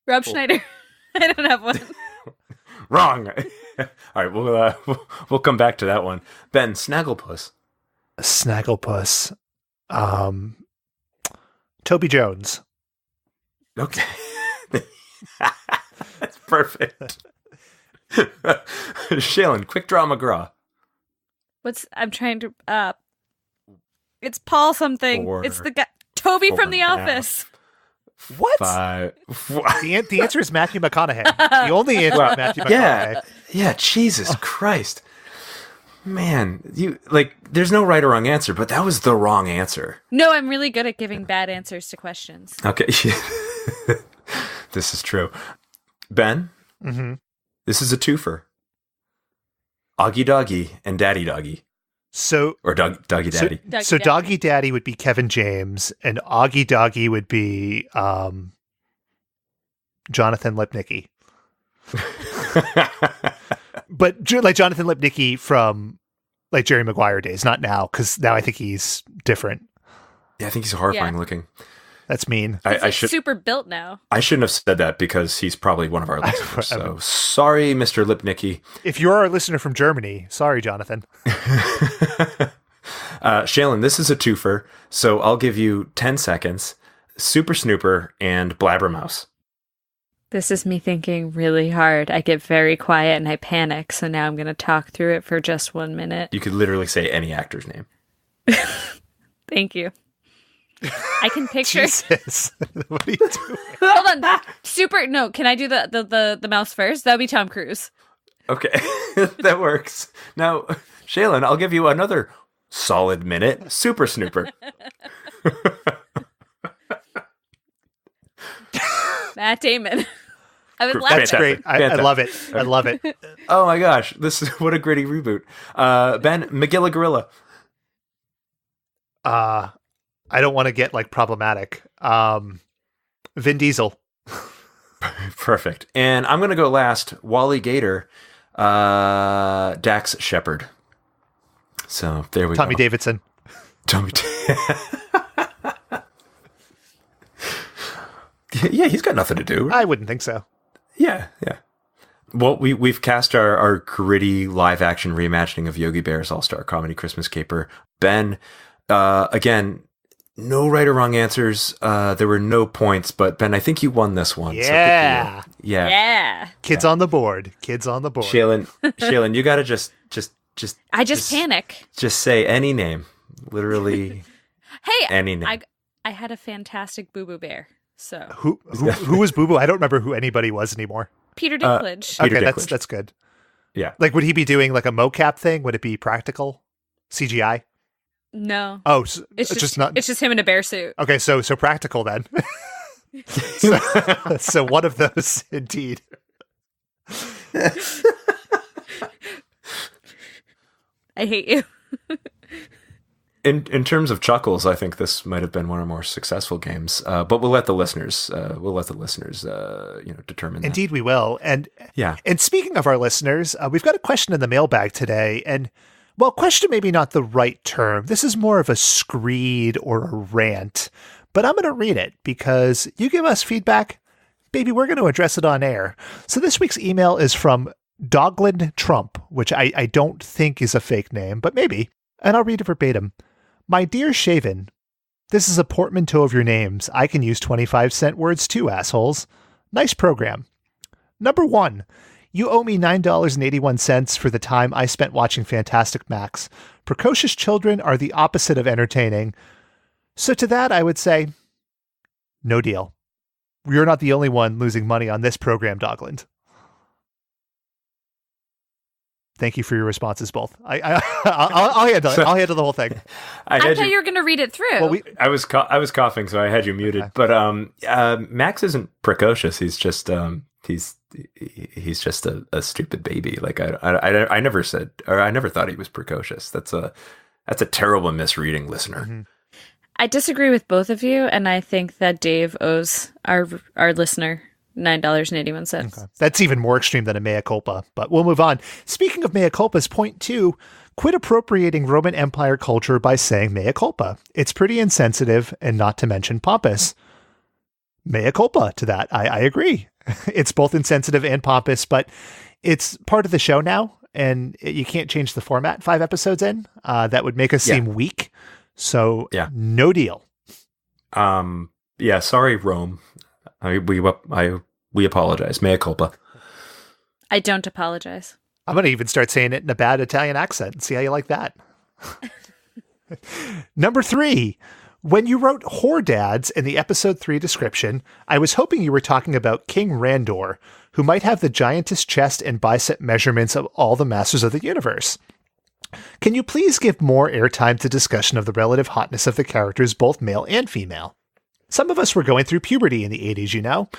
Rob Schneider. I don't have one. Wrong. All right, we'll come back to that one. Ben, Snagglepuss. Snagglepuss. Toby Jones. Okay. That's perfect. Shaylin, Quick Draw McGraw. I'm trying to it's Paul something. It's the guy Toby from The Office. What? 5. The answer is Matthew McConaughey. The only answer is Matthew McConaughey. Yeah, Jesus Christ. Man, there's no right or wrong answer, but that was the wrong answer. No, I'm really good at giving bad answers to questions. Okay. This is true. Ben, This is a twofer. Augie Doggy and Daddy Doggy. Or Doggy Daddy. So Doggy Daddy would be Kevin James, and Augie Doggy would be Jonathan Lipnicki. But like Jonathan Lipnicki from like Jerry Maguire days, not now, because now I think he's different. Yeah, I think he's horrifying looking. That's mean. I should super built now. I shouldn't have said that because he's probably one of our listeners. So sorry, Mr. Lipnicki. If you're our listener from Germany, sorry, Jonathan. Shaylin, this is a twofer, so I'll give you 10 seconds. Super Snooper and Blabbermouse. This is me thinking really hard. I get very quiet and I panic, so now I'm going to talk through it for just 1 minute. You could literally say any actor's name. Thank you. I can picture. Jesus. What are you doing? Hold on. No, can I do the mouse first? That would be Tom Cruise. Okay, that works. Now, Shaylin, I'll give you another solid minute. Super Snooper. Matt Damon. I would laugh. That's great. I love it. I love it. Oh my gosh, this is what a gritty reboot. Ben, Magilla Gorilla. I don't want to get like problematic. Vin Diesel. Perfect. And I'm going to go last. Wally Gator, Dax Shepard. So there we go. Tommy Davidson. Yeah, he's got nothing to do. I wouldn't think so. Yeah. Well, we've cast our gritty live action reimagining of Yogi Bear's All-Star Comedy Christmas Caper. Ben, again, no right or wrong answers. There were no points, but Ben, I think you won this one. Yeah. So yeah. Kids on the board. Shaylin, you got to just I just panic. Just say any name. Literally. Hey, any name. I had a fantastic Boo Boo Bear. So who was Boo Boo? I don't remember who anybody was anymore. Peter Dinklage. Okay, Peter Dinklage. That's good. Yeah. Like, would he be doing like a mocap thing? Would it be practical CGI? No. Oh, so it's just not. It's just him in a bear suit. Okay, so practical then. so one of those indeed. I hate you. In terms of chuckles, I think this might have been one of our more successful games. But we'll let the listeners determine that. Indeed, we will. And yeah. And speaking of our listeners, we've got a question in the mailbag today. And well, question maybe not the right term. This is more of a screed or a rant. But I'm going to read it because you give us feedback, baby, we're going to address it on air. So this week's email is from Dogland Trump, which I don't think is a fake name, but maybe. And I'll read it verbatim. My dear Shaven, this is a portmanteau of your names. I can use 25-cent words too, assholes. Nice program. Number 1, you owe me $9.81 for the time I spent watching Fantastic Max. Precocious children are the opposite of entertaining. So to that, I would say, no deal. You're not the only one losing money on this program, Dogland. Thank you for your responses, both. I'll handle it. I'll handle the whole thing. I thought you were going to read it through. Well, I was coughing, so I had you muted. Okay. But Max isn't precocious. He's just he's just a stupid baby. Like I never said, or I never thought he was precocious. That's a terrible misreading, listener. Mm-hmm. I disagree with both of you, and I think that Dave owes our listener $9.81. Okay. That's even more extreme than a mea culpa, but we'll move on. Speaking of mea culpas, point 2, Quit appropriating Roman Empire culture by saying mea culpa. It's pretty insensitive and not to mention pompous. Mea culpa to that. I agree. It's both insensitive and pompous, but it's part of the show now, and you can't change the format 5 episodes in. That would make us seem weak. So no deal. Sorry, Rome. We apologize. Mea culpa. I don't apologize. I'm going to even start saying it in a bad Italian accent and see how you like that. Number 3. When you wrote Whore Dads in the episode 3 description, I was hoping you were talking about King Randor, who might have the giantest chest and bicep measurements of all the Masters of the Universe. Can you please give more airtime to discussion of the relative hotness of the characters, both male and female? Some of us were going through puberty in the 80s, you know?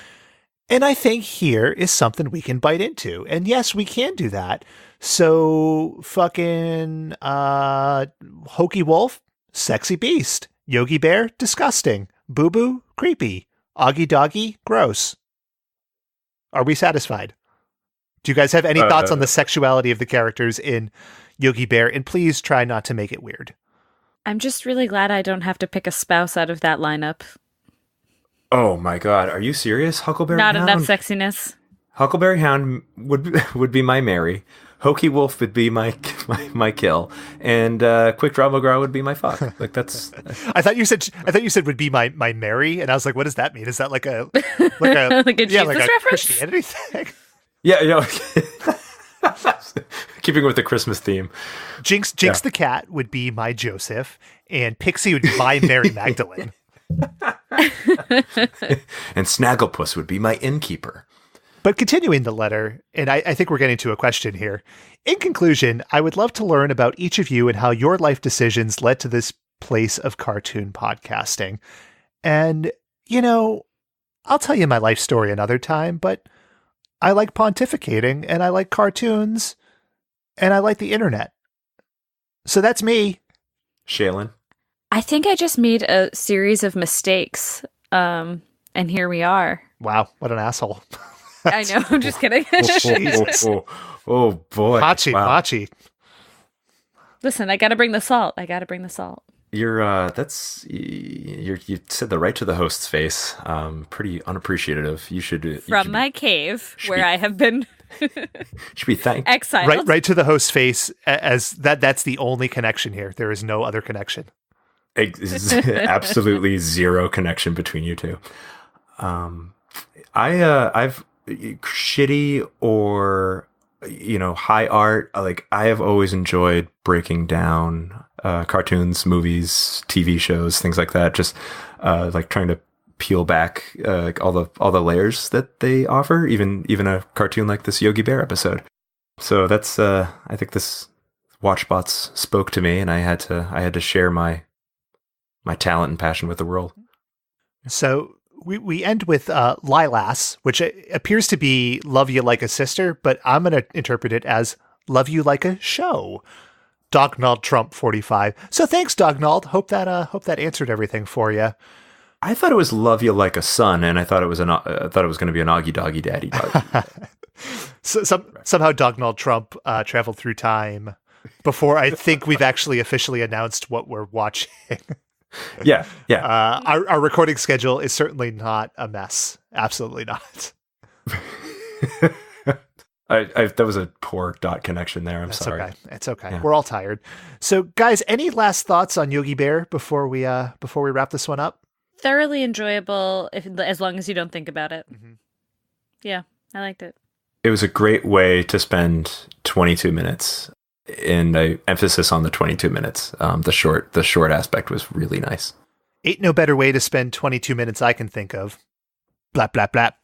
And I think here is something we can bite into. And yes, we can do that. So fucking Hokey Wolf, sexy beast. Yogi Bear, disgusting. Boo Boo, creepy. Augie Doggy, gross. Are we satisfied? Do you guys have any thoughts on the sexuality of the characters in Yogi Bear? And please try not to make it weird. I'm just really glad I don't have to pick a spouse out of that lineup. Oh my God, are you serious? Huckleberry Not Hound? enough sexiness. Huckleberry Hound would be my Mary. Hokey Wolf would be my kill, and Quick Draw McGraw would be my fuck. Like that's. I thought you said would be my Mary, and I was like, what does that mean? Is that like a like a Jesus reference? Christianity thing? Yeah, you know, keeping with the Christmas theme. Jinx the cat would be my Joseph, and Pixie would be my Mary Magdalene. And Snagglepuss would be my innkeeper. But continuing the letter, and I think we're getting to a question here. In conclusion, I would love to learn about each of you and how your life decisions led to this place of cartoon podcasting. And, you know, I'll tell you my life story another time, but I like pontificating, and I like cartoons, and I like the internet. So that's me. Shaylin. I think I just made a series of mistakes, and here we are. Wow, what an asshole. I know, I'm just kidding. Oh boy. Machi. Listen, I gotta bring the salt. You said the right to the host's face. Pretty unappreciative. From my cave, where I have been should be thanked. Exiled. Right to the host's face, as that's the only connection here. There is no other connection. Absolutely zero connection between you two. I've shitty or high art. Like I have always enjoyed breaking down cartoons, movies, TV shows, things like that. Just like trying to peel back all the layers that they offer. Even a cartoon like this Yogi Bear episode. So that's I think this Watchbots spoke to me, and I had to share my talent and passion with the world. So we end with Lilas, which appears to be love you like a sister, but I'm going to interpret it as love you like a show. Dognald Trump 45. So thanks, Dognald. Hope that answered everything for you. I thought it was love you like a son, and I thought it was going to be an Augie Doggy Daddy dog. So somehow Dognald Trump traveled through time before I think we've actually officially announced what we're watching. Yeah. Our recording schedule is certainly not a mess. Absolutely not. That was a poor dot connection there. That's sorry. Okay. It's okay. Yeah. We're all tired. So, guys, any last thoughts on Yogi Bear before we wrap this one up? Thoroughly enjoyable, as long as you don't think about it. Mm-hmm. Yeah, I liked it. It was a great way to spend 22 minutes. And I emphasis on the 22 minutes. The short aspect was really nice. Ain't no better way to spend 22 minutes I can think of. Blap, blap, blap.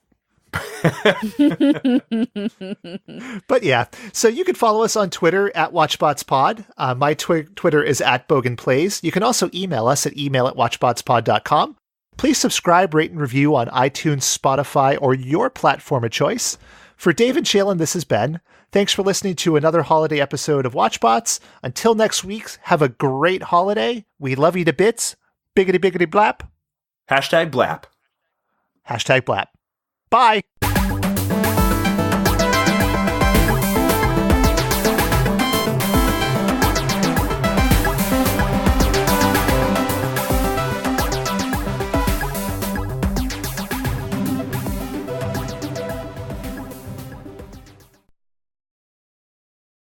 But yeah, so you can follow us on Twitter at WatchbotsPod. My Twitter is at BoganPlays. You can also email us at email@watchbotspod.com. Please subscribe, rate, and review on iTunes, Spotify, or your platform of choice. For Dave and Shaylin, this is Ben. Thanks for listening to another holiday episode of Watchbots. Until next week, have a great holiday. We love you to bits. Biggity, biggity, blap. #Blap. #Blap. Bye.